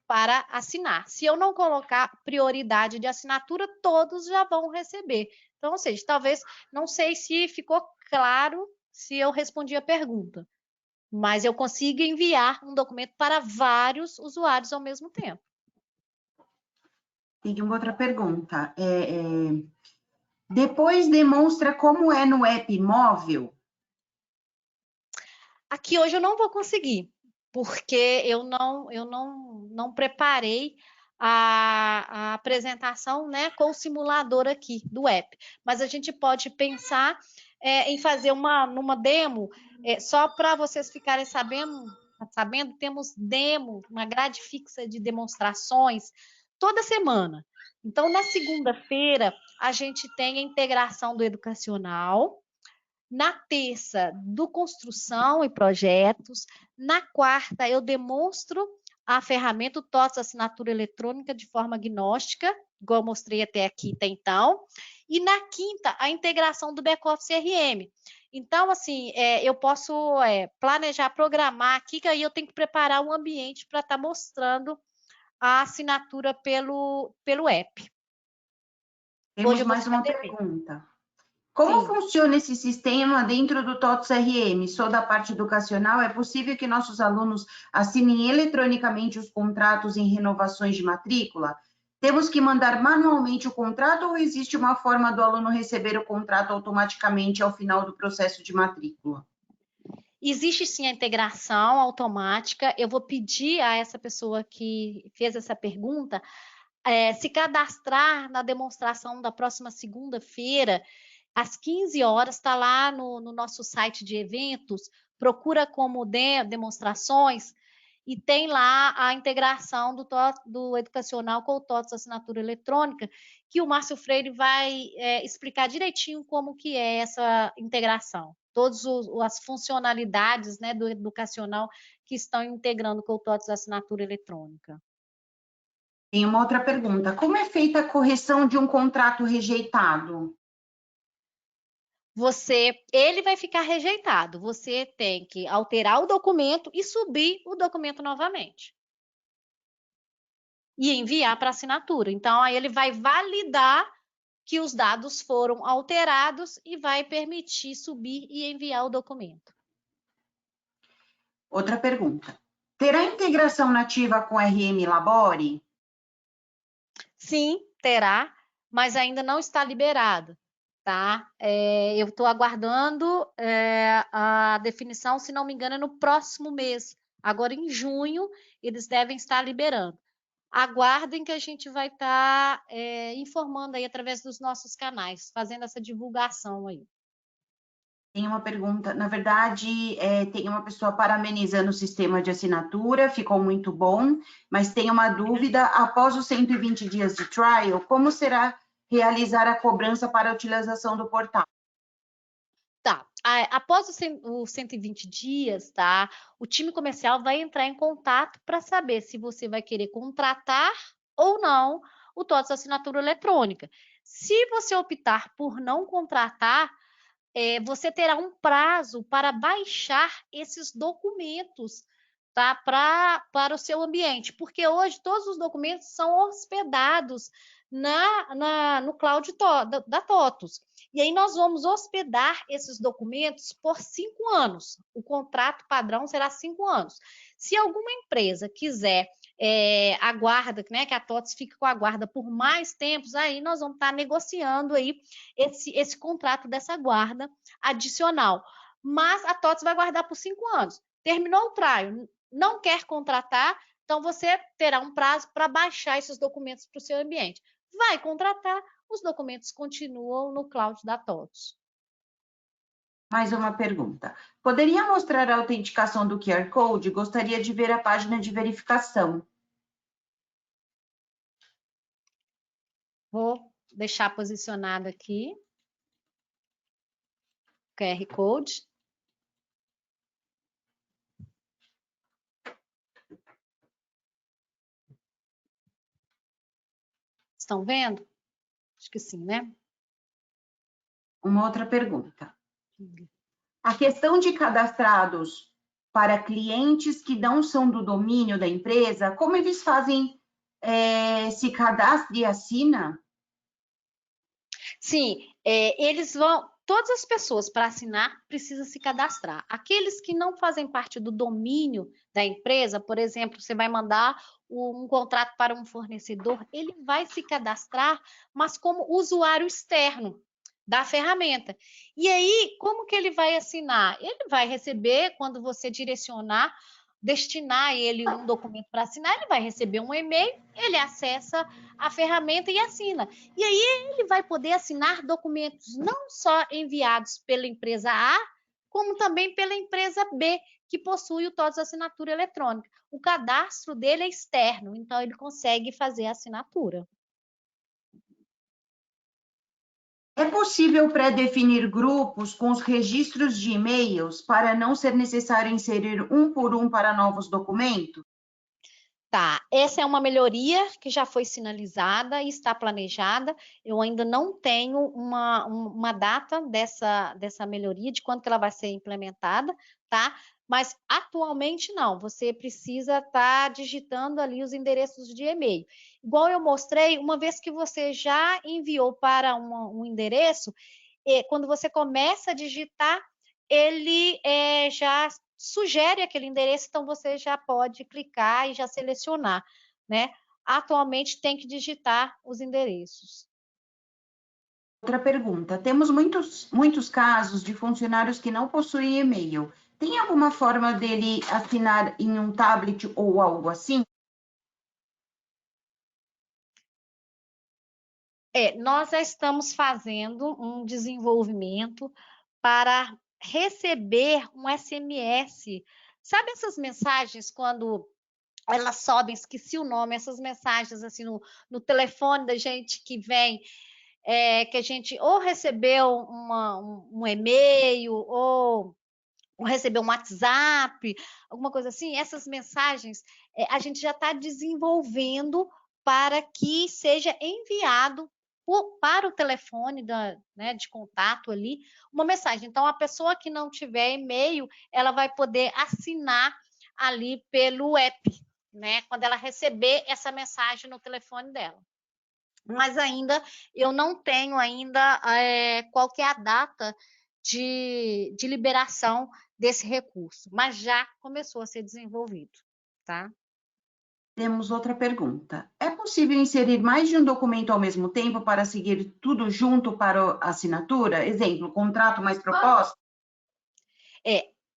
para assinar. Se eu não colocar prioridade de assinatura, todos já vão receber. Então, ou seja, talvez, não sei se ficou claro se eu respondi a pergunta, mas eu consigo enviar um documento para vários usuários ao mesmo tempo. Tem uma outra pergunta. Depois demonstra como é no app móvel? Aqui hoje eu não vou conseguir, porque eu não preparei a apresentação, né, com o simulador aqui do app. Mas a gente pode pensar em fazer numa demo, só para vocês ficarem sabendo, temos demo, uma grade fixa de demonstrações toda semana. Então, na segunda-feira, a gente tem a integração do educacional. Na terça, do construção e projetos. Na quarta, eu demonstro a ferramenta, o TOTS Assinatura Eletrônica de forma agnóstica, igual eu mostrei até aqui, até então. E na quinta, a integração do back-office CRM. Então, assim, eu posso planejar, programar aqui, que aí eu tenho que preparar um ambiente para estar mostrando a assinatura pelo app. Temos mais uma pergunta. Como Sim. funciona esse sistema dentro do TOTS CRM? Sou da parte educacional, é possível que nossos alunos assinem eletronicamente os contratos em renovações de matrícula? Temos que mandar manualmente o contrato ou existe uma forma do aluno receber o contrato automaticamente ao final do processo de matrícula? Existe sim a integração automática. Eu vou pedir a essa pessoa que fez essa pergunta se cadastrar na demonstração da próxima segunda-feira, às 15 horas, está lá no nosso site de eventos, procura como demonstrações e tem lá a integração do educacional com o TOTS assinatura eletrônica, que o Márcio Freire vai explicar direitinho como que é essa integração. Todas as funcionalidades, né, do educacional que estão integrando com o TOTS assinatura eletrônica. Tem uma outra pergunta. Como é feita a correção de um contrato rejeitado? Ele vai ficar rejeitado. Você tem que alterar o documento e subir o documento novamente. E enviar para assinatura. Então, aí ele vai validar que os dados foram alterados e vai permitir subir e enviar o documento. Outra pergunta. Terá integração nativa com RM Labore? Sim, terá, mas ainda não está liberado, tá? Eu estou aguardando a definição, se não me engano, é no próximo mês. Agora, em junho, eles devem estar liberando. Aguardem que a gente vai estar informando aí através dos nossos canais, fazendo essa divulgação aí. Tem uma pergunta, na verdade, tem uma pessoa parabenizando o sistema de assinatura, ficou muito bom, mas tem uma dúvida, após os 120 dias de trial, como será realizar a cobrança para a utilização do portal? Tá, após os 120 dias, tá, o time comercial vai entrar em contato para saber se você vai querer contratar ou não o TOTS assinatura eletrônica. Se você optar por não contratar, você terá um prazo para baixar esses documentos, tá? Para o seu ambiente, porque hoje todos os documentos são hospedados no cloud da TOTUS. E aí nós vamos hospedar esses documentos por 5 anos. O contrato padrão será 5 anos. Se alguma empresa quiser a guarda, né, que a TOTUS fique com a guarda por mais tempos, aí nós vamos estar negociando aí esse contrato dessa guarda adicional. Mas a TOTUS vai guardar por 5 anos. Terminou o trial, não quer contratar, então você terá um prazo para baixar esses documentos para o seu ambiente. Vai contratar, os documentos continuam no cloud da TOTUS. Mais uma pergunta. Poderia mostrar a autenticação do QR Code? Gostaria de ver a página de verificação. Vou deixar posicionado aqui. QR Code. Estão vendo? Acho que sim, né? Uma outra pergunta. A questão de cadastrados para clientes que não são do domínio da empresa, como eles fazem se cadastra e assina? Sim, eles vão. Todas as pessoas para assinar precisam se cadastrar. Aqueles que não fazem parte do domínio da empresa, por exemplo, você vai mandar um contrato para um fornecedor, ele vai se cadastrar, mas como usuário externo da ferramenta. E aí, como que ele vai assinar? Ele vai receber, quando você direcionar, destinar ele um documento para assinar, ele vai receber um e-mail, ele acessa a ferramenta e assina. E aí ele vai poder assinar documentos não só enviados pela empresa A, como também pela empresa B, que possui o TOTS assinatura eletrônica. O cadastro dele é externo, então ele consegue fazer a assinatura. É possível pré-definir grupos com os registros de e-mails para não ser necessário inserir um por um para novos documentos? Tá, essa é uma melhoria que já foi sinalizada e está planejada. Eu ainda não tenho uma data dessa melhoria, de quando que ela vai ser implementada, tá? Mas atualmente não, você precisa estar digitando ali os endereços de e-mail. Igual eu mostrei, uma vez que você já enviou para um endereço, quando você começa a digitar, ele já sugere aquele endereço, então você já pode clicar e já selecionar, né? Atualmente tem que digitar os endereços. Outra pergunta: temos muitos casos de funcionários que não possuem e-mail. Tem alguma forma dele assinar em um tablet ou algo assim? Nós já estamos fazendo um desenvolvimento para receber um SMS. Sabe essas mensagens quando elas sobem, esqueci o nome, essas mensagens assim no telefone da gente que vem, que a gente ou recebeu um e-mail ou recebeu um WhatsApp, alguma coisa assim, essas mensagens a gente já está desenvolvendo para que seja enviado para o telefone né, de contato ali uma mensagem. Então, a pessoa que não tiver e-mail, ela vai poder assinar ali pelo app, né? Quando ela receber essa mensagem no telefone dela. Mas ainda eu não tenho ainda qual que é a data de liberação desse recurso, mas já começou a ser desenvolvido, tá? Temos outra pergunta: é possível inserir mais de um documento ao mesmo tempo para seguir tudo junto para a assinatura? Exemplo, contrato mais proposta?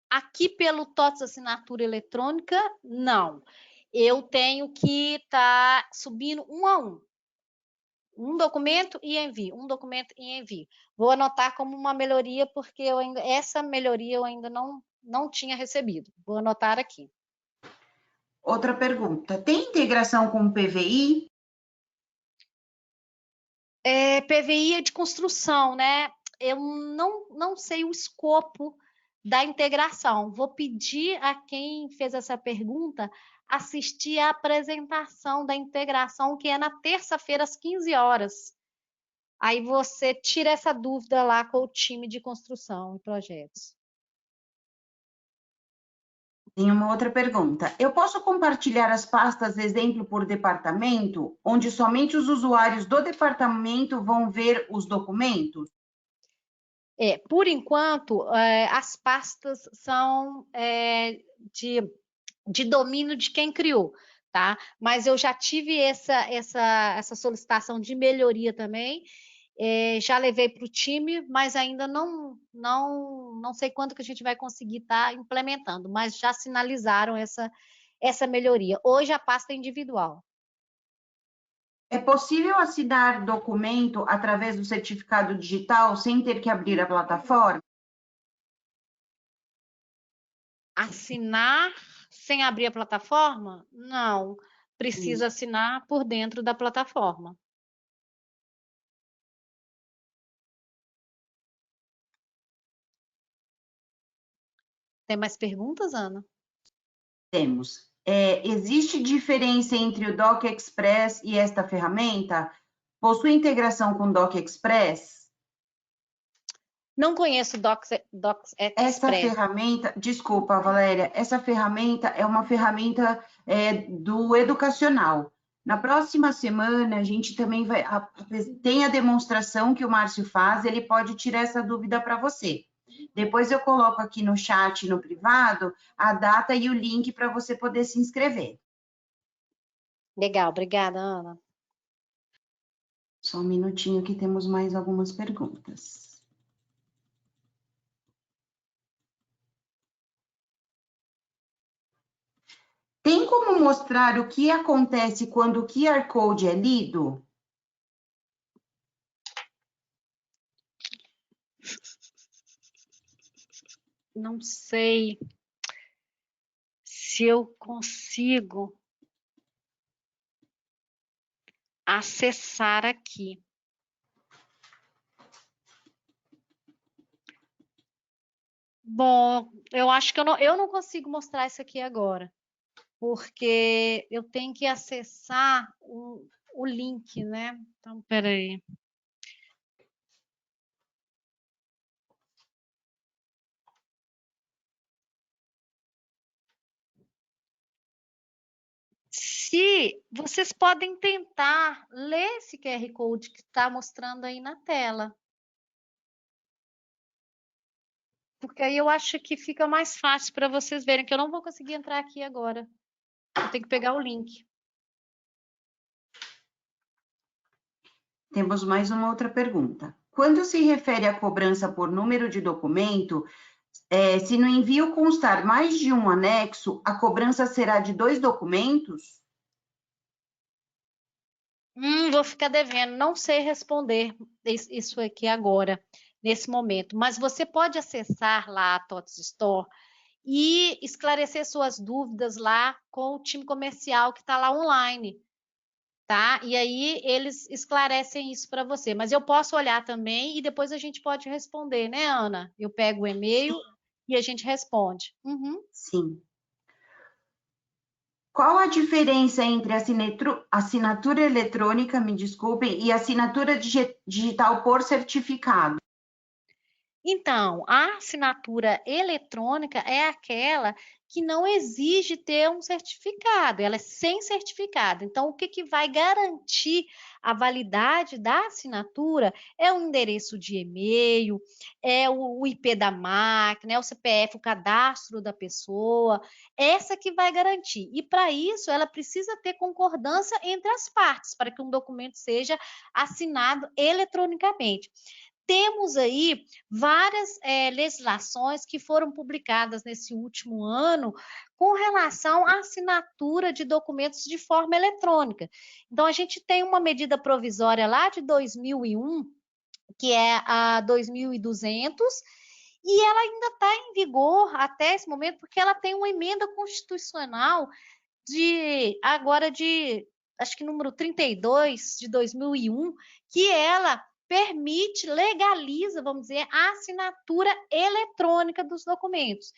Aqui pelo TOTS assinatura eletrônica, não. Eu tenho que estar subindo um a um. Um documento e envio, um documento e envio. Vou anotar como uma melhoria, porque essa melhoria eu ainda não tinha recebido. Vou anotar aqui. Outra pergunta: tem integração com o PVI? PVI é de construção, né? Eu não sei o escopo da integração. Vou pedir a quem fez essa pergunta assistir à apresentação da integração, que é na terça-feira, às 15 horas. Aí você tira essa dúvida lá com o time de construção e projetos. Tem uma outra pergunta: eu posso compartilhar as pastas exemplo por departamento, onde somente os usuários do departamento vão ver os documentos? Por enquanto, as pastas são de domínio de quem criou, tá? Mas eu já tive essa solicitação de melhoria também, já levei para o time, mas ainda não sei quando que a gente vai conseguir estar implementando, mas já sinalizaram essa melhoria. Hoje a pasta é individual. É possível assinar documento através do certificado digital sem ter que abrir a plataforma? Assinar sem abrir a plataforma? Não, precisa Isso. assinar por dentro da plataforma. Tem mais perguntas, Ana? Temos. Existe diferença entre o Doc Express e esta ferramenta? Possui integração com o Doc Express? Não conheço Docs Essa Express. ferramenta, desculpa, Valéria, essa ferramenta é uma ferramenta do educacional. Na próxima semana, a gente também tem a demonstração que o Márcio faz, ele pode tirar essa dúvida para você. Depois eu coloco aqui no chat, no privado, a data e o link para você poder se inscrever. Legal, obrigada, Ana. Só um minutinho que temos mais algumas perguntas. Tem como mostrar o que acontece quando o QR Code é lido? Não sei se eu consigo acessar aqui. Bom, eu acho que eu não consigo mostrar isso aqui agora. porque eu tenho que acessar o link, né? Então, peraí. Se vocês podem tentar ler esse QR Code que está mostrando aí na tela. Porque aí eu acho que fica mais fácil para vocês verem, que eu não vou conseguir entrar aqui agora. Eu tenho que pegar o link. Temos mais uma outra pergunta. Quando se refere à cobrança por número de documento, se no envio constar mais de um anexo, a cobrança será de 2 documentos? Vou ficar devendo, não sei responder isso aqui agora, nesse momento. Mas você pode acessar lá a TOTS Store e esclarecer suas dúvidas lá com o time comercial que está lá online, tá? E aí eles esclarecem isso para você. Mas eu posso olhar também e depois a gente pode responder, né, Ana? Eu pego o e-mail e a gente responde. Uhum. Sim. Qual a diferença entre assinatura eletrônica, me desculpem, e assinatura digital por certificado? Então, a assinatura eletrônica é aquela que não exige ter um certificado, ela é sem certificado. Então, o que vai garantir a validade da assinatura é o endereço de e-mail, é o IP da máquina, é o CPF, o cadastro da pessoa, essa que vai garantir. E para isso, ela precisa ter concordância entre as partes, para que um documento seja assinado eletronicamente. Temos aí várias legislações que foram publicadas nesse último ano com relação à assinatura de documentos de forma eletrônica. Então, a gente tem uma medida provisória lá de 2001, que é a 2200, e ela ainda está em vigor até esse momento, porque ela tem uma emenda constitucional acho que número 32 de 2001, que ela permite, legaliza, vamos dizer, a assinatura eletrônica dos documentos.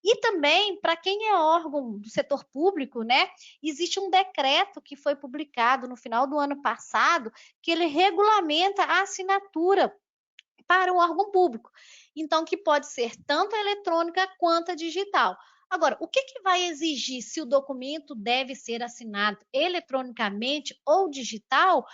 E também, para quem é órgão do setor público, né, existe um decreto que foi publicado no final do ano passado, que ele regulamenta a assinatura para o órgão público. Então, que pode ser tanto eletrônica quanto digital. Agora, o que vai exigir se o documento deve ser assinado eletronicamente ou digital?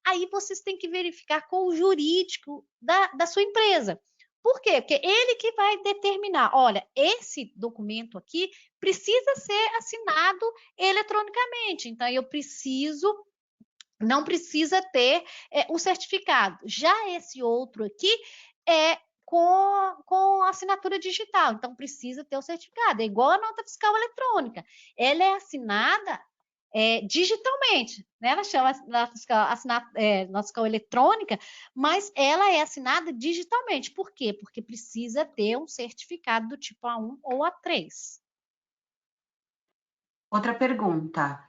Aí vocês têm que verificar com o jurídico da sua empresa. Por quê? Porque ele que vai determinar, olha, esse documento aqui precisa ser assinado eletronicamente, então eu não precisa ter o certificado. Já esse outro aqui é com assinatura digital, então precisa ter o certificado. É igual a nota fiscal eletrônica. Ela é assinada digitalmente, né? Ela chama nota fiscal eletrônica, mas ela é assinada digitalmente. Por quê? Porque precisa ter um certificado do tipo A1 ou A3. Outra pergunta.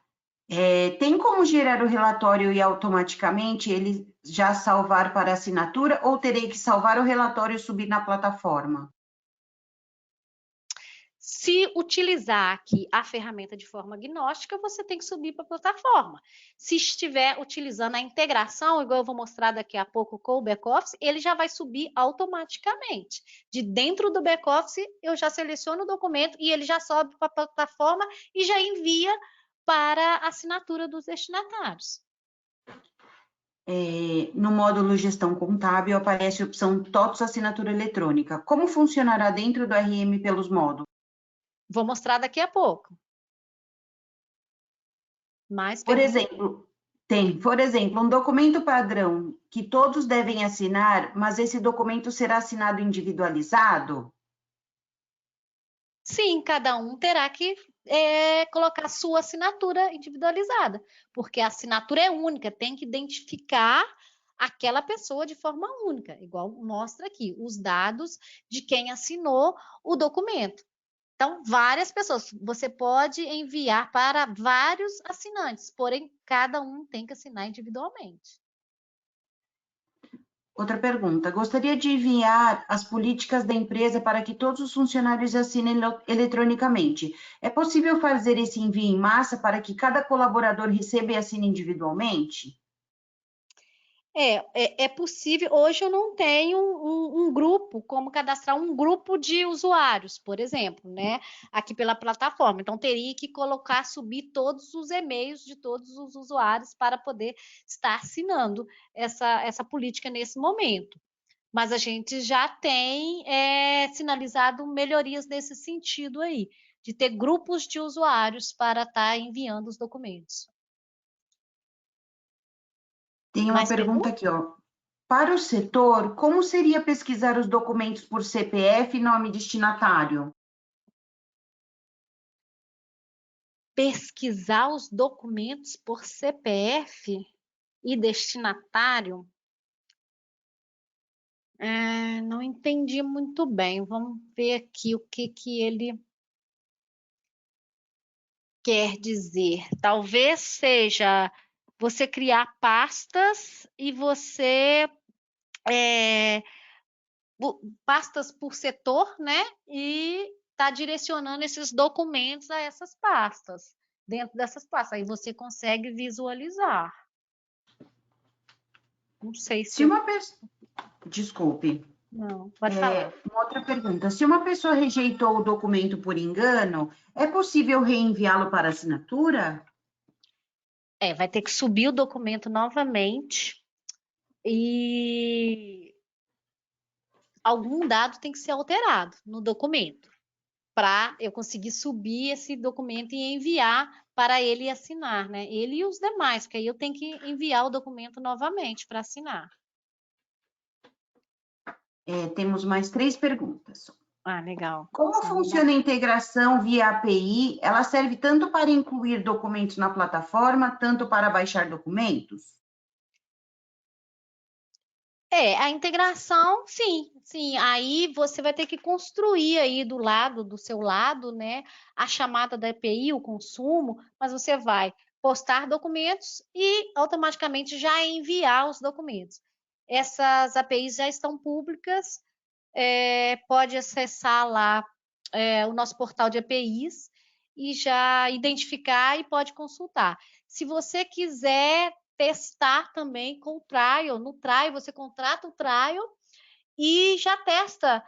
Tem como gerar o relatório e automaticamente ele já salvar para assinatura ou terei que salvar o relatório e subir na plataforma? Se utilizar aqui a ferramenta de forma agnóstica, você tem que subir para a plataforma. Se estiver utilizando a integração, igual eu vou mostrar daqui a pouco com o back-office, ele já vai subir automaticamente. De dentro do back-office, eu já seleciono o documento e ele já sobe para a plataforma e já envia para a assinatura dos destinatários. No módulo Gestão Contábil aparece a opção TOTS Assinatura Eletrônica. Como funcionará dentro do RM pelos módulos? Vou mostrar daqui a pouco. Por exemplo, um documento padrão que todos devem assinar, mas esse documento será assinado individualizado? Sim, cada um terá que colocar sua assinatura individualizada, porque a assinatura é única, tem que identificar aquela pessoa de forma única, igual mostra aqui, os dados de quem assinou o documento. Então, várias pessoas, você pode enviar para vários assinantes, porém, cada um tem que assinar individualmente. Outra pergunta. Gostaria de enviar as políticas da empresa para que todos os funcionários assinem eletronicamente. É possível fazer esse envio em massa para que cada colaborador receba e assine individualmente? É possível. Hoje eu não tenho um grupo, como cadastrar um grupo de usuários, por exemplo, né? Aqui pela plataforma. Então, teria que colocar, subir todos os e-mails de todos os usuários para poder estar assinando essa política nesse momento. Mas a gente já tem sinalizado melhorias nesse sentido aí, de ter grupos de usuários para estar enviando os documentos. Tem uma Mais pergunta perguntas? aqui, ó. Para o setor, como seria pesquisar os documentos por CPF e nome destinatário? Pesquisar os documentos por CPF e destinatário? Não entendi muito bem. Vamos ver aqui o que ele quer dizer. Talvez seja você criar pastas e você pastas por setor, né? E tá direcionando esses documentos a essas pastas, dentro dessas pastas. Aí você consegue visualizar. Não sei se Se eu. uma pessoa... Desculpe. Não, pode falar. Uma outra pergunta. Se uma pessoa rejeitou o documento por engano, é possível reenviá-lo para assinatura? Vai ter que subir o documento novamente e algum dado tem que ser alterado no documento para eu conseguir subir esse documento e enviar para ele assinar, né? Ele e os demais, porque aí eu tenho que enviar o documento novamente para assinar. Temos mais 3 perguntas. Ah, legal. Como Senão não dá. funciona a integração via API? Ela serve tanto para incluir documentos na plataforma, tanto para baixar documentos? A integração, sim, sim. Aí você vai ter que construir aí do seu lado, né, a chamada da API, o consumo, mas você vai postar documentos e automaticamente já enviar os documentos. Essas APIs já estão públicas, pode acessar lá o nosso portal de APIs e já identificar e pode consultar. Se você quiser testar também com o trial, no trial você contrata o trial e já testa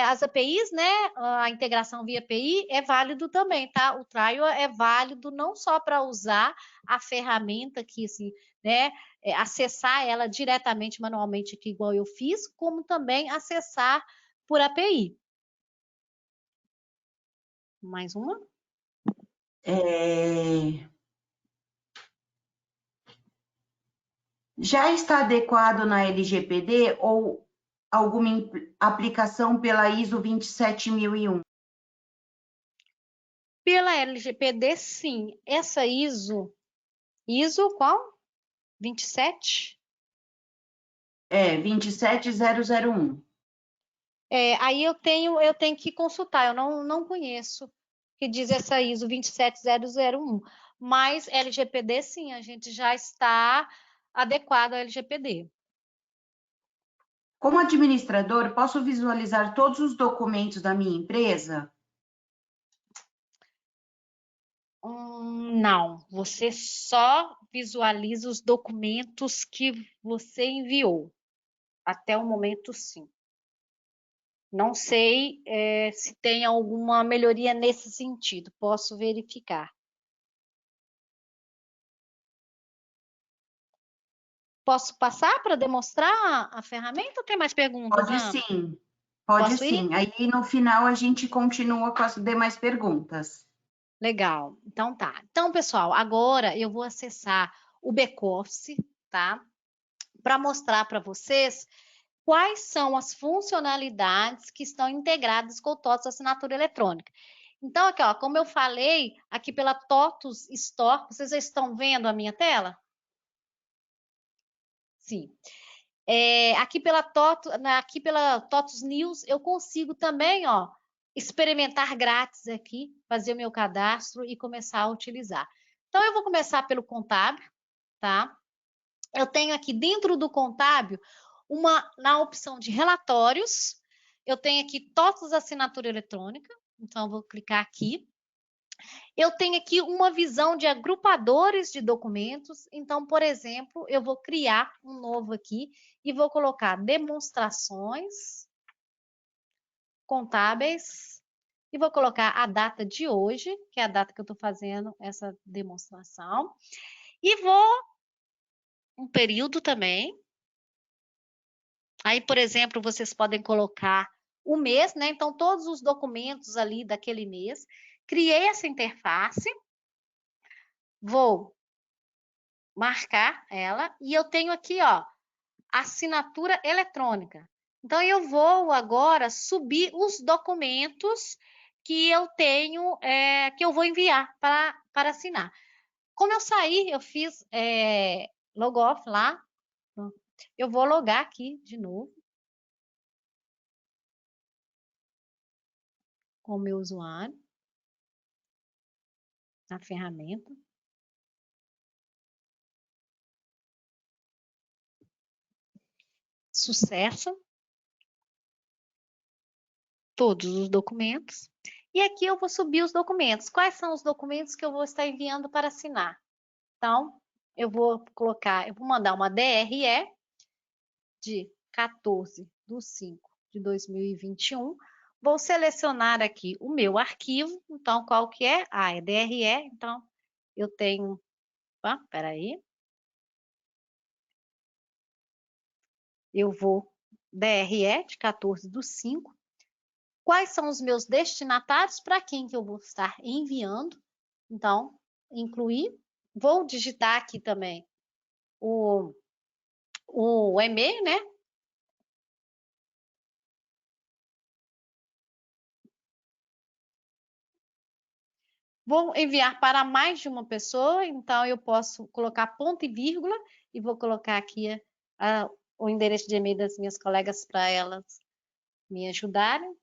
as APIs, né? A integração via API é válido também, tá? O trial é válido não só para usar a ferramenta que, assim, né? Acessar ela diretamente, manualmente, aqui, igual eu fiz, como também acessar por API. Mais uma? Já está adequado na LGPD ou alguma aplicação pela ISO 27001? Pela LGPD, sim. Essa ISO qual? 27? 27001. Aí eu tenho que consultar, eu não conheço que diz essa ISO 27001, mas LGPD sim, a gente já está adequado à LGPD. Como administrador, posso visualizar todos os documentos da minha empresa? Não, você só visualiza os documentos que você enviou. Até o momento, sim. Não sei se tem alguma melhoria nesse sentido, posso verificar. Posso passar para demonstrar a ferramenta ou tem mais perguntas, Pode Ana? sim, pode Posso ir? sim. Aí no final a gente continua com as demais perguntas. Legal. Então tá. Então, pessoal, agora eu vou acessar o back-office, tá? Para mostrar para vocês quais são as funcionalidades que estão integradas com o TOTVS Assinatura Eletrônica. Então, aqui, ó, como eu falei, aqui pela TOTVS Store, vocês já estão vendo a minha tela? Sim. Aqui pela TOTVS News, eu consigo também, ó, experimentar grátis aqui, fazer o meu cadastro e começar a utilizar. Então, eu vou começar pelo contábil, tá? Eu tenho aqui dentro do contábil na opção de relatórios, eu tenho aqui TOTVS assinatura eletrônica, então eu vou clicar aqui. Eu tenho aqui uma visão de agrupadores de documentos, então, por exemplo, eu vou criar um novo aqui e vou colocar demonstrações contábeis e vou colocar a data de hoje, que é a data que eu estou fazendo essa demonstração, e vou um período também. Aí, por exemplo, vocês podem colocar o mês, né? Então, todos os documentos ali daquele mês. Criei essa interface, vou marcar ela e eu tenho aqui, ó, assinatura eletrônica. Então, eu vou agora subir os documentos que eu tenho, que eu vou enviar para assinar. Como eu saí, eu fiz log off lá, eu vou logar aqui de novo com o meu usuário na ferramenta. Sucesso. Todos os documentos. E aqui eu vou subir os documentos. Quais são os documentos que eu vou estar enviando para assinar? Então, eu vou mandar uma DRE de 14/5/2021. Vou selecionar aqui o meu arquivo. Então, qual que é? É DRE. Então, eu tenho... peraí. Eu vou DRE de 14/5. Quais são os meus destinatários? Para quem que eu vou estar enviando? Então, incluir. Vou digitar aqui também o e-mail, né? Vou enviar para mais de uma pessoa, então eu posso colocar ponto e vírgula e vou colocar aqui o endereço de e-mail das minhas colegas para elas me ajudarem.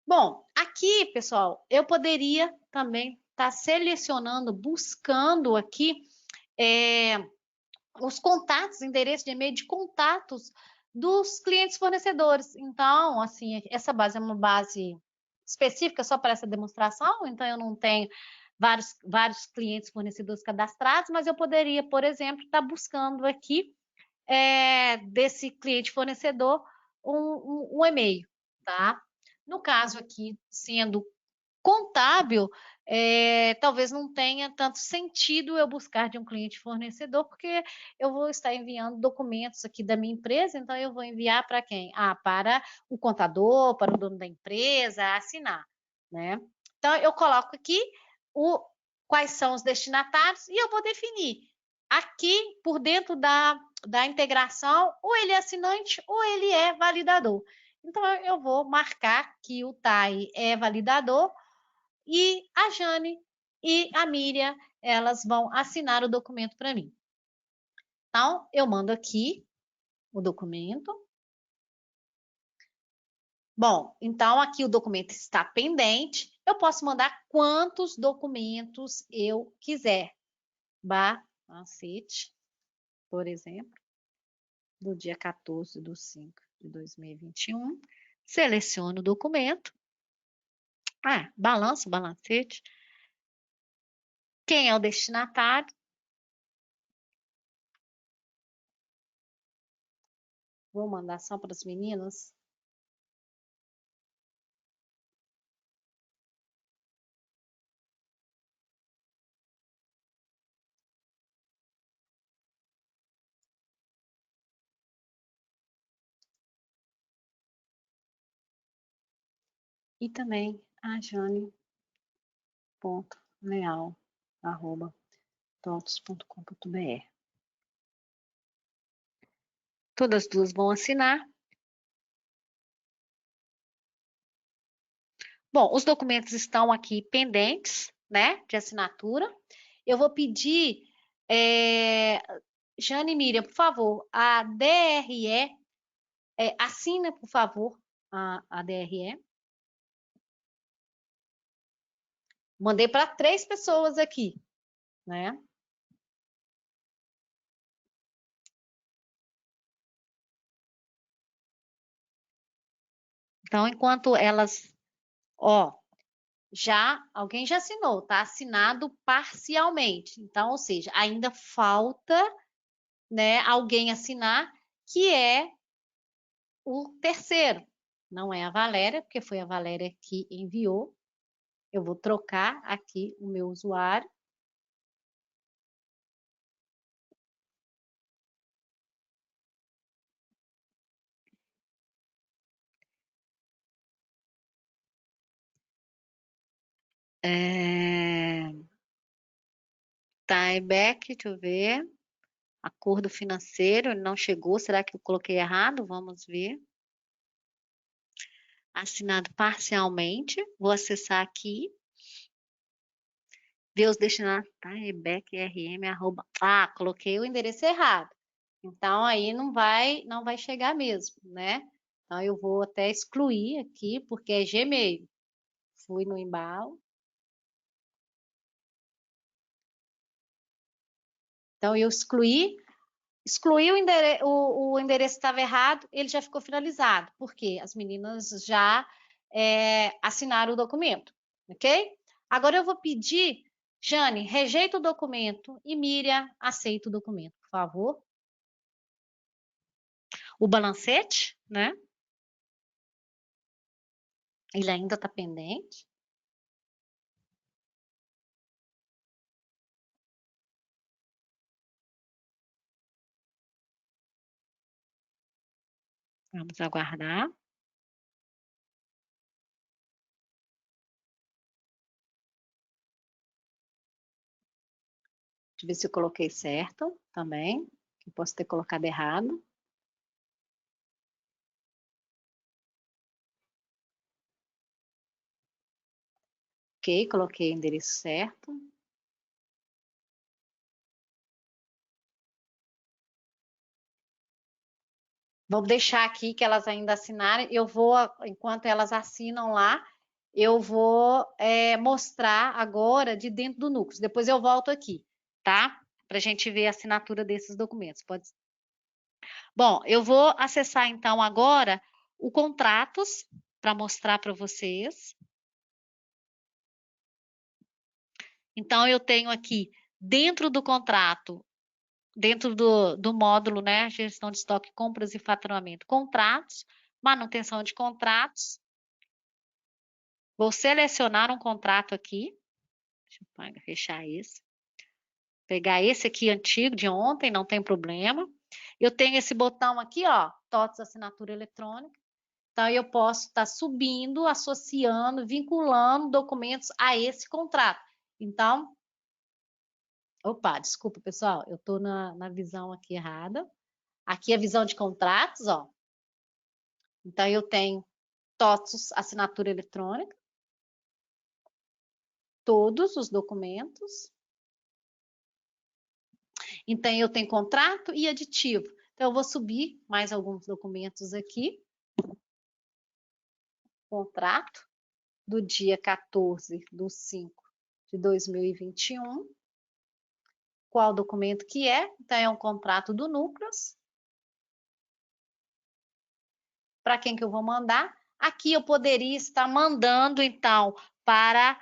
Bom, aqui, pessoal, eu poderia também estar selecionando, buscando aqui os contatos, endereço de e-mail de contatos dos clientes fornecedores. Então, assim, essa base é uma base específica só para essa demonstração, então eu não tenho vários clientes fornecedores cadastrados, mas eu poderia, por exemplo, estar buscando aqui desse cliente fornecedor um e-mail, tá? No caso aqui, sendo contábil, talvez não tenha tanto sentido eu buscar de um cliente fornecedor, porque eu vou estar enviando documentos aqui da minha empresa, então eu vou enviar para quem? Para o contador, para o dono da empresa, assinar, né? Então, eu coloco aqui quais são os destinatários e eu vou definir aqui, por dentro da integração, ou ele é assinante ou ele é validador. Então, eu vou marcar que o TAI é validador e a Jane e a Miriam, elas vão assinar o documento para mim. Então, eu mando aqui o documento. Bom, então aqui o documento está pendente. Eu posso mandar quantos documentos eu quiser. Bacete, por exemplo, do dia 14/5/2021. Seleciono o documento. Balanço, balancete. Quem é o destinatário? Vou mandar só para as meninas. E também a jane.leal@totos.com.br. Todas as duas vão assinar. Bom, os documentos estão aqui pendentes, né, de assinatura. Eu vou pedir, Jane e Miriam, por favor, a DRE assina, por favor, a DRE. Mandei para 3 pessoas aqui, né? Então, enquanto elas, alguém já assinou, tá assinado parcialmente. Então, ou seja, ainda falta, né, alguém assinar, que é o terceiro. Não é a Valéria, porque foi a Valéria que enviou. Eu vou trocar aqui o meu usuário. Tieback, deixa eu ver. Acordo financeiro, ele não chegou. Será que eu coloquei errado? Vamos ver. Assinado parcialmente. Vou acessar aqui. Ver os destinatários. Tieback, RM, arroba. Coloquei o endereço errado. Então, aí não vai chegar mesmo, né? Então, eu vou até excluir aqui, porque é Gmail. Fui no embalo. Então, eu excluí o endereço estava errado, ele já ficou finalizado, porque as meninas já assinaram o documento, ok? Agora eu vou pedir, Jane, rejeita o documento e Miriam, aceita o documento, por favor. O balancete, né? Ele ainda está pendente. Vamos aguardar. Deixa eu ver se eu coloquei certo também. Eu posso ter colocado errado. Ok, coloquei o endereço certo. Vou deixar aqui que elas ainda assinarem. Eu vou, enquanto elas assinam lá, eu vou mostrar agora de dentro do Núcleo. Depois eu volto aqui, tá? Para a gente ver a assinatura desses documentos. Pode... Bom, eu vou acessar então agora o Contratos para mostrar para vocês. Então, eu tenho aqui dentro do contrato, dentro do módulo, né? Gestão de estoque, compras e faturamento, contratos, manutenção de contratos. Vou selecionar um contrato aqui. Deixa eu fechar esse. Pegar esse aqui antigo, de ontem, não tem problema. Eu tenho esse botão aqui, ó, TOTS assinatura eletrônica. Então, eu posso estar subindo, associando, vinculando documentos a esse contrato. Então, desculpa, pessoal, eu estou na visão aqui errada. Aqui é a visão de contratos, ó. Então, eu tenho TOTS assinatura eletrônica. Todos os documentos. Então, eu tenho contrato e aditivo. Então, eu vou subir mais alguns documentos aqui. Contrato do dia 14/5/2021. Qual documento que é? Então, é um contrato do Núcleos. Para quem que eu vou mandar? Aqui eu poderia estar mandando, então, para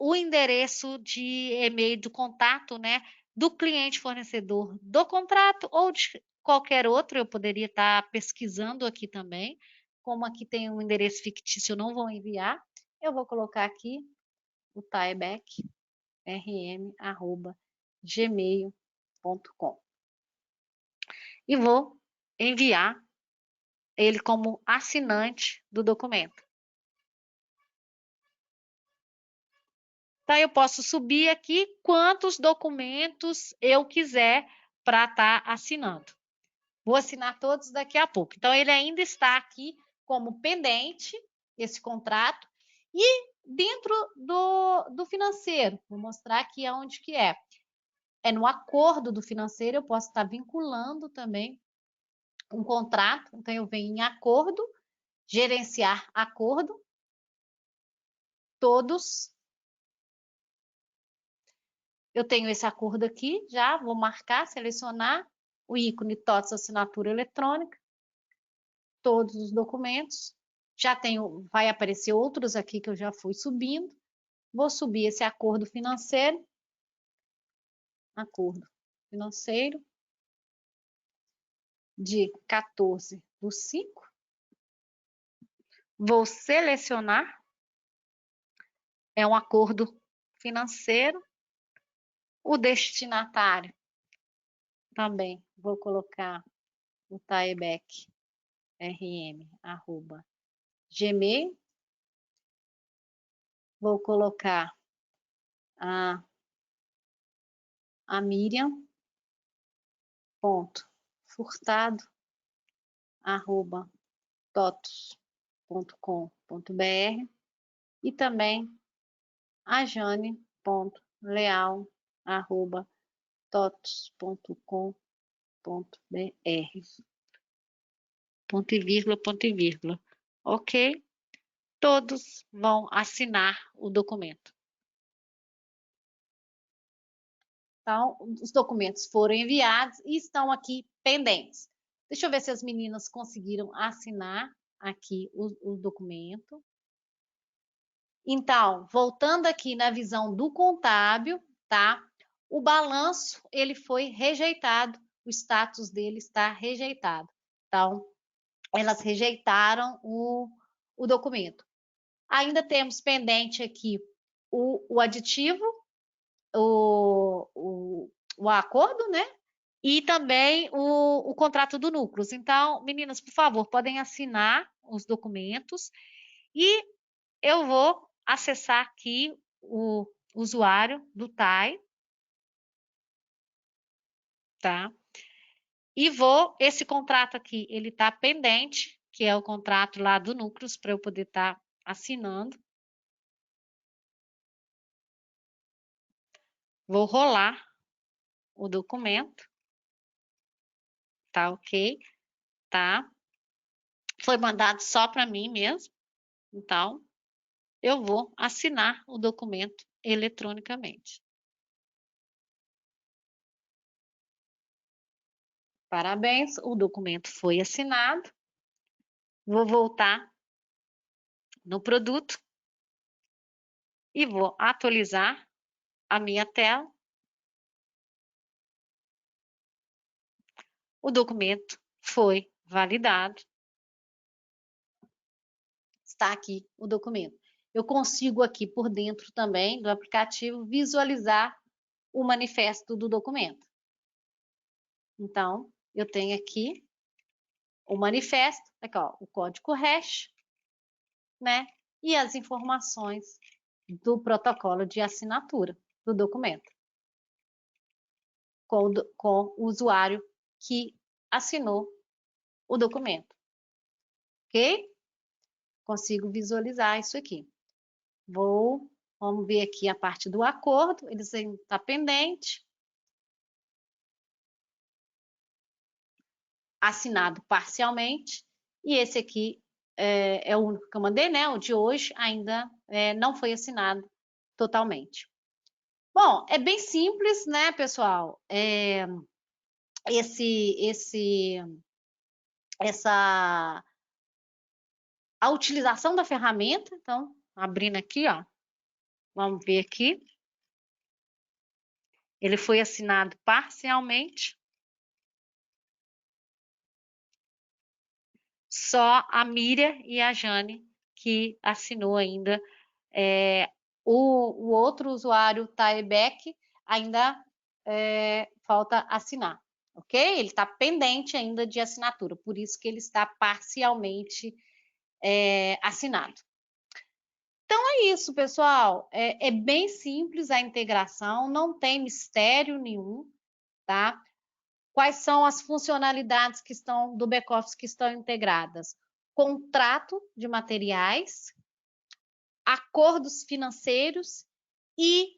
o endereço de e-mail do contato, né? Do cliente fornecedor do contrato ou de qualquer outro, eu poderia estar pesquisando aqui também. Como aqui tem um endereço fictício, eu não vou enviar. Eu vou colocar aqui o tieback.rm@gmail.com e vou enviar ele como assinante do documento. Então, eu posso subir aqui quantos documentos eu quiser para estar assinando. Vou assinar todos daqui a pouco. Então, ele ainda está aqui como pendente, esse contrato, e dentro do financeiro, vou mostrar aqui aonde que é. É no acordo do financeiro, eu posso estar vinculando também um contrato, então eu venho em acordo, gerenciar acordo, todos. Eu tenho esse acordo aqui, já vou marcar, selecionar o ícone TOTS assinatura eletrônica, todos os documentos. Já tenho, vai aparecer outros aqui que eu já fui subindo. Vou subir esse acordo financeiro de 14/5. Vou selecionar, é um acordo financeiro. O destinatário também vou colocar o Taebec rm@gmail. Vou colocar a miriam.furtado@totos.com.br e também a jane.leal@totos.com.br. Ponto e vírgula, ponto e vírgula. Ok? Todos vão assinar o documento. Então, os documentos foram enviados e estão aqui pendentes. Deixa eu ver se as meninas conseguiram assinar aqui o documento. Então, voltando aqui na visão do contábil, tá? O balanço, ele foi rejeitado, o status dele está rejeitado. Então, elas rejeitaram o documento. Ainda temos pendente aqui o aditivo, o acordo, né? E também o contrato do Núcleos. Então, meninas, por favor, podem assinar os documentos e eu vou acessar aqui o usuário do TAI, tá? E esse contrato aqui, ele tá pendente, que é o contrato lá do Núcleos, para eu poder estar assinando. Vou rolar o documento, tá ok? Tá? Foi mandado só para mim mesmo, então eu vou assinar o documento eletronicamente. Parabéns, o documento foi assinado. Vou voltar no produto e vou atualizar a minha tela. O documento foi validado. Está aqui o documento. Eu consigo aqui por dentro também do aplicativo visualizar o manifesto do documento. Então, eu tenho aqui o manifesto, aqui, ó, o código hash, né? E as informações do protocolo de assinatura do documento, com o usuário que assinou o documento. Ok? Consigo visualizar isso aqui. Vamos ver aqui a parte do acordo, ele está pendente. Assinado parcialmente. E esse aqui é o único que eu mandei, né? O de hoje ainda não foi assinado totalmente. Bom, é bem simples, né, pessoal? A utilização da ferramenta. Então, abrindo aqui, ó, vamos ver aqui. Ele foi assinado parcialmente. Só a Miriam e a Jane que assinou ainda. O outro usuário, Taebec, ainda falta assinar, ok? Ele está pendente ainda de assinatura, por isso que ele está parcialmente assinado. Então é isso, pessoal. É bem simples a integração, não tem mistério nenhum, tá? Quais são as funcionalidades que estão do back-office que estão integradas? Contrato de materiais, acordos financeiros e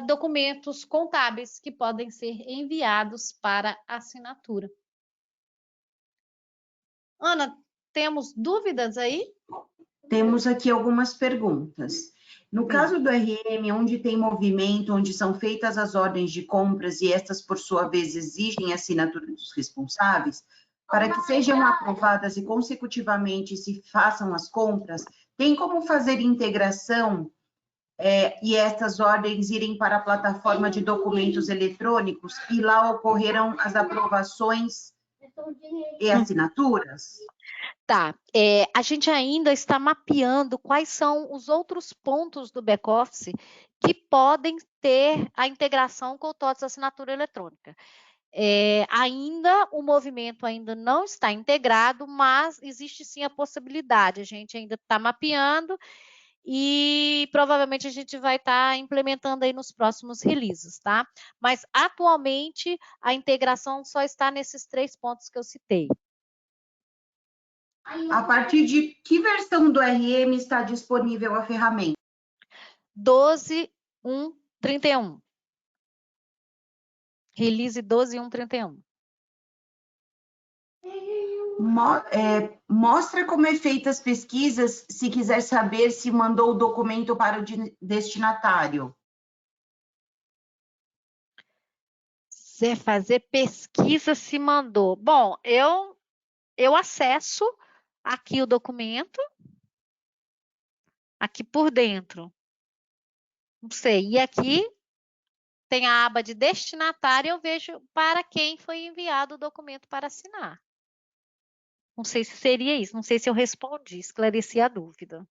documentos contábeis que podem ser enviados para assinatura. Ana, temos dúvidas aí? Temos aqui algumas perguntas. No caso do RM, onde tem movimento, onde são feitas as ordens de compras e estas, por sua vez, exigem a assinatura dos responsáveis, para que sejam aprovadas e consecutivamente se façam as compras, tem como fazer integração e estas ordens irem para a plataforma de documentos eletrônicos e lá ocorreram as aprovações e assinaturas? Tá, a gente ainda está mapeando quais são os outros pontos do back-office que podem ter a integração com o TOTS assinatura eletrônica. Ainda o movimento ainda não está integrado, mas existe sim a possibilidade. A gente ainda está mapeando e provavelmente a gente vai estar implementando aí nos próximos releases, tá? Mas atualmente a integração só está nesses 3 pontos que eu citei. A partir de que versão do RM está disponível a ferramenta? 12.1.31. Release 12.1.31. Mostra como é feita as pesquisas, se quiser saber se mandou o documento para o destinatário. Você fazer pesquisa se mandou. Bom, eu acesso aqui o documento, aqui por dentro. Não sei. E aqui tem a aba de destinatário, eu vejo para quem foi enviado o documento para assinar. Não sei se seria isso, não sei se eu respondi, esclareci a dúvida.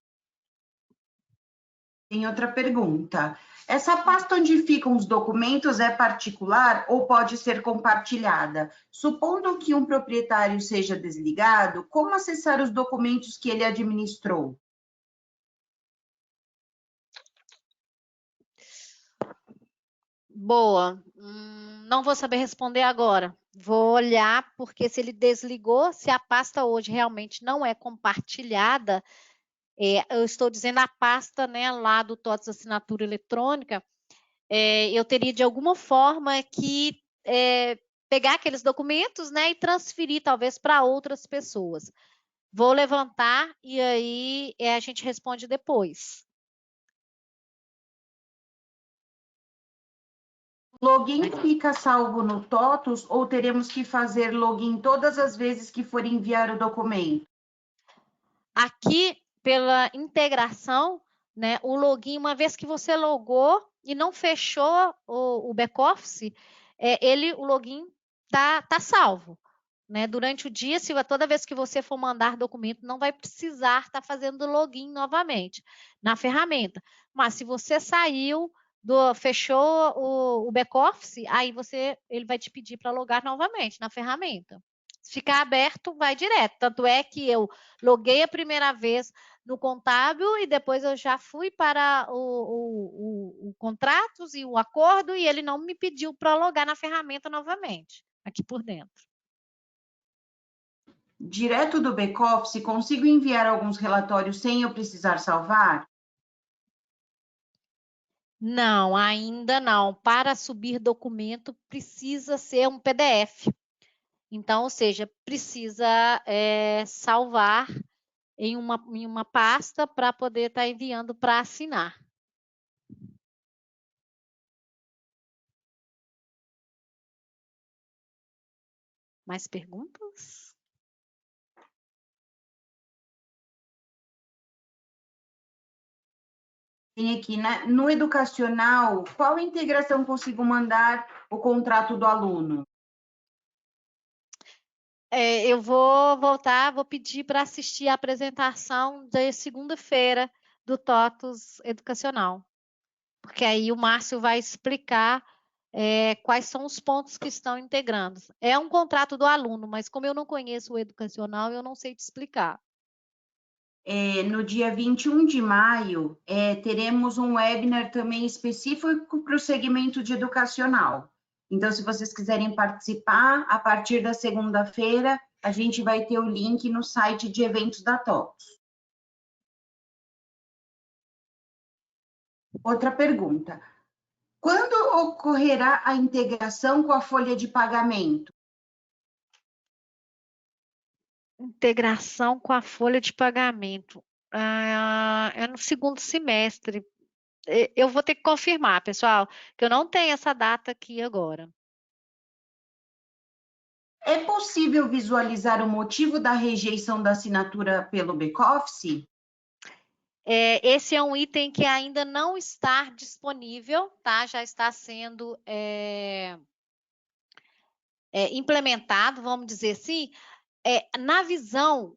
Tem outra pergunta. Essa pasta onde ficam os documentos é particular ou pode ser compartilhada? Supondo que um proprietário seja desligado, como acessar os documentos que ele administrou? Boa. Não vou saber responder agora. Vou olhar, porque se ele desligou, se a pasta hoje realmente não é compartilhada, eu estou dizendo a pasta, né, lá do TOTS assinatura eletrônica, eu teria de alguma forma que pegar aqueles documentos, né, e transferir talvez para outras pessoas. Vou levantar e aí a gente responde depois. Login fica salvo no TOTUS ou teremos que fazer login todas as vezes que for enviar o documento? Aqui, pela integração, né, o login, uma vez que você logou e não fechou o back-office, o login tá salvo. Né? Durante o dia, toda vez que você for mandar documento, não vai precisar estar fazendo login novamente na ferramenta. Mas se você saiu, fechou o back-office, aí ele vai te pedir para logar novamente na ferramenta. Se ficar aberto, vai direto. Tanto é que eu loguei a primeira vez no contábil e depois eu já fui para o contratos e o acordo e ele não me pediu para logar na ferramenta novamente, aqui por dentro. Direto do back-office, consigo enviar alguns relatórios sem eu precisar salvar? Não, ainda não. Para subir documento, precisa ser um PDF. Então, ou seja, precisa salvar em uma pasta para poder estar enviando para assinar. Mais perguntas? Tem aqui, né? No educacional, qual integração consigo mandar o contrato do aluno? Eu vou voltar, vou pedir para assistir a apresentação da segunda-feira do TOTUS Educacional. Porque aí o Márcio vai explicar quais são os pontos que estão integrando. É um contrato do aluno, mas como eu não conheço o educacional, eu não sei te explicar. No dia 21 de maio, teremos um webinar também específico para o segmento de educacional. Então, se vocês quiserem participar, a partir da segunda-feira, a gente vai ter o link no site de eventos da TOTUS. Outra pergunta. Quando ocorrerá a integração com a folha de pagamento? Integração com a folha de pagamento. É no segundo semestre. Eu vou ter que confirmar, pessoal, que eu não tenho essa data aqui agora. É possível visualizar o motivo da rejeição da assinatura pelo back-office? Esse é um item que ainda não está disponível, tá? Já está sendo implementado, vamos dizer assim. Na visão,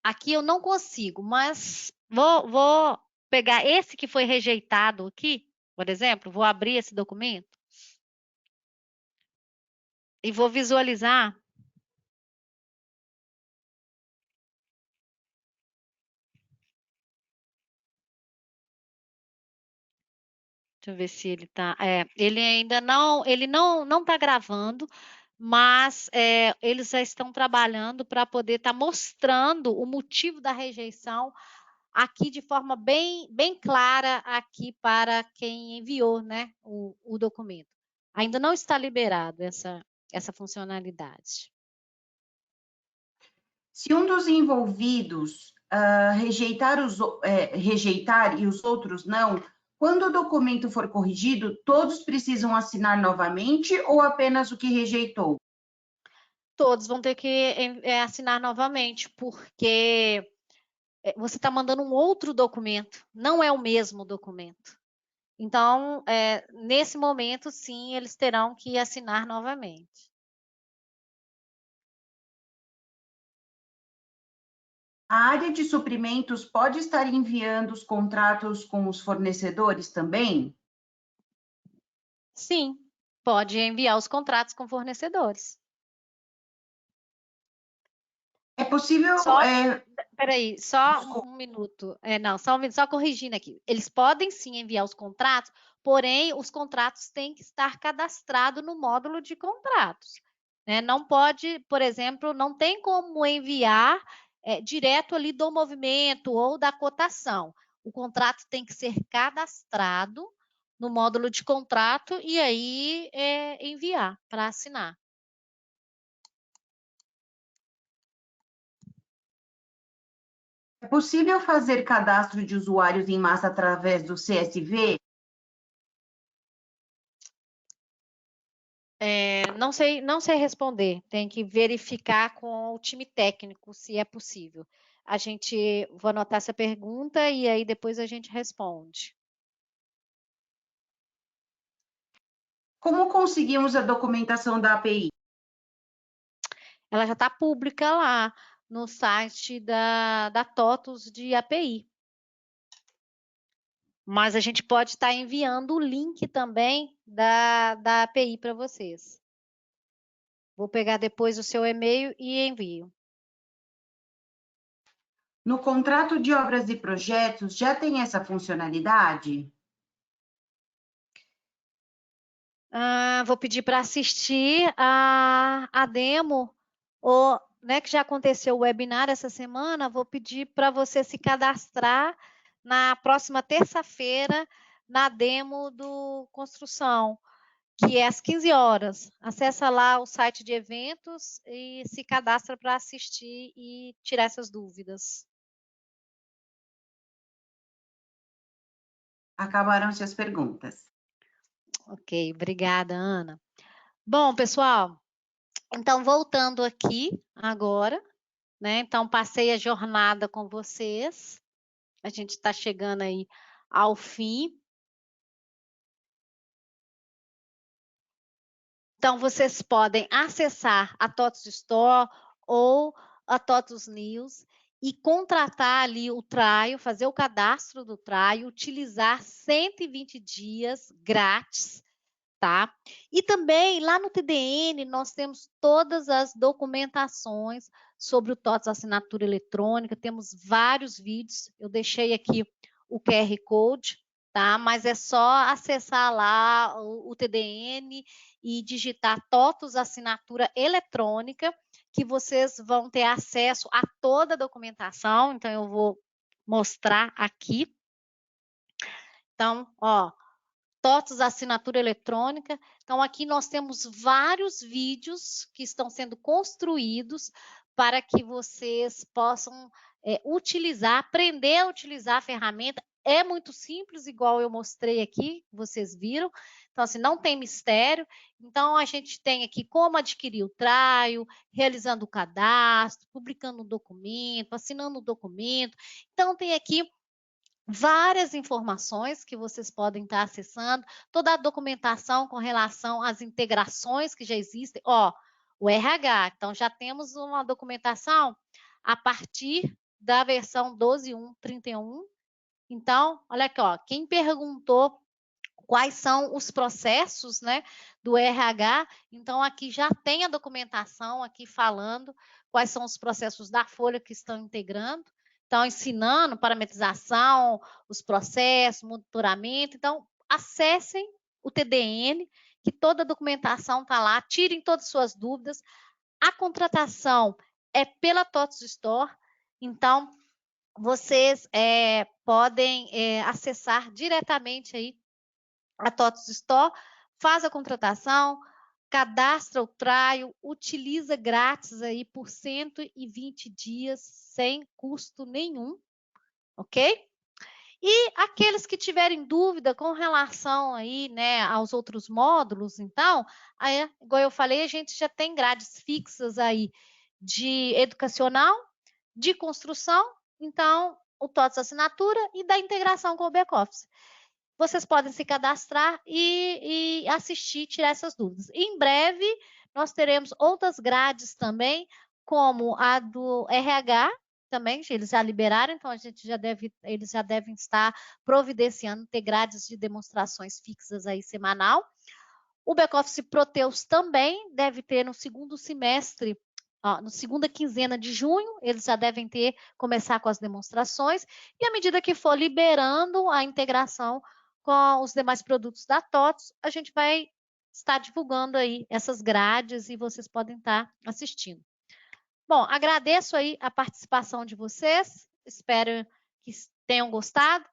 aqui eu não consigo, mas vou pegar esse que foi rejeitado aqui, por exemplo, vou abrir esse documento e vou visualizar. Deixa eu ver se ele tá. Ele ainda não, ele não está gravando, mas eles já estão trabalhando para poder estar mostrando o motivo da rejeição aqui de forma bem clara aqui para quem enviou, né, o documento. Ainda não está liberado essa funcionalidade. Se um dos envolvidos rejeitar e os outros não, quando o documento for corrigido, todos precisam assinar novamente ou apenas o que rejeitou? Todos vão ter que assinar novamente, porque você está mandando um outro documento, não é o mesmo documento. Então, nesse momento, sim, eles terão que assinar novamente. A área de suprimentos pode estar enviando os contratos com os fornecedores também? Sim, pode enviar os contratos com fornecedores. É possível. Peraí, só um minuto. Não, só um minuto, só corrigindo aqui. Eles podem sim enviar os contratos, porém, os contratos têm que estar cadastrados no módulo de contratos. Né? Não pode, por exemplo, não tem como enviar direto ali do movimento ou da cotação. O contrato tem que ser cadastrado no módulo de contrato e aí enviar para assinar. É possível fazer cadastro de usuários em massa através do CSV? Não sei responder. Tem que verificar com o time técnico se é possível. Vou anotar essa pergunta e aí depois a gente responde. Como conseguimos a documentação da API? Ela já está pública lá no site da TOTUS de API. Mas a gente pode estar enviando o link também da API para vocês. Vou pegar depois o seu e-mail e envio. No contrato de obras e projetos, já tem essa funcionalidade? Vou pedir para assistir a demo, ou, né, que já aconteceu o webinar essa semana, vou pedir para você se cadastrar na próxima terça-feira na demo do Construção, que é às 15 horas. Acessa lá o site de eventos e se cadastra para assistir e tirar essas dúvidas. Acabaram-se as perguntas. Ok, obrigada, Ana. Bom, pessoal, então voltando aqui agora, né? Então, passei a jornada com vocês. A gente está chegando aí ao fim. Então, vocês podem acessar a TOTUS Store ou a TOTUS News e contratar ali o trial, fazer o cadastro do trial, utilizar 120 dias grátis, tá? E também lá no TDN nós temos todas as documentações sobre o TOTUS assinatura eletrônica, temos vários vídeos, eu deixei aqui o QR Code, tá? Mas é só acessar lá o TDN e digitar TOTUS assinatura eletrônica, que vocês vão ter acesso a toda a documentação, então eu vou mostrar aqui. Então, ó, TOTUS assinatura eletrônica. Então, aqui nós temos vários vídeos que estão sendo construídos para que vocês possam utilizar, aprender a utilizar a ferramenta. É muito simples, igual eu mostrei aqui, vocês viram. Então, assim, não tem mistério. Então, a gente tem aqui como adquirir o trial, realizando o cadastro, publicando um documento, assinando o documento. Então, tem aqui várias informações que vocês podem estar acessando, toda a documentação com relação às integrações que já existem. Ó, o RH, então já temos uma documentação a partir da versão 12.1.31. Então, olha aqui, ó, quem perguntou quais são os processos, né, do RH, então aqui já tem a documentação aqui falando quais são os processos da Folha que estão integrando. Então, ensinando parametrização, os processos, monitoramento. Então, acessem o TDN, que toda a documentação está lá, tirem todas as suas dúvidas. A contratação é pela TOTVS Store, então vocês podem acessar diretamente aí a TOTVS Store, faz a contratação, cadastra o trial, utiliza grátis aí por 120 dias sem custo nenhum, ok? E aqueles que tiverem dúvida com relação aí, né, aos outros módulos, então, aí, igual eu falei, a gente já tem grades fixas aí de educacional, de construção, então, o TOTVS Assinatura e da integração com o back-office. Vocês podem se cadastrar e assistir, tirar essas dúvidas. Em breve, nós teremos outras grades também, como a do RH, também, eles já liberaram, então eles já devem estar providenciando, ter grades de demonstrações fixas aí semanal. O back-office Proteus também deve ter no segundo semestre, na segunda quinzena de junho, eles já devem começar com as demonstrações, e à medida que for liberando a integração com os demais produtos da TOTVS, a gente vai estar divulgando aí essas grades e vocês podem estar assistindo. Bom, agradeço aí a participação de vocês, espero que tenham gostado.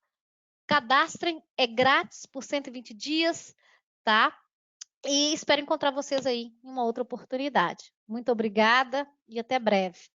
Cadastrem, é grátis por 120 dias, tá? E espero encontrar vocês aí em uma outra oportunidade. Muito obrigada e até breve.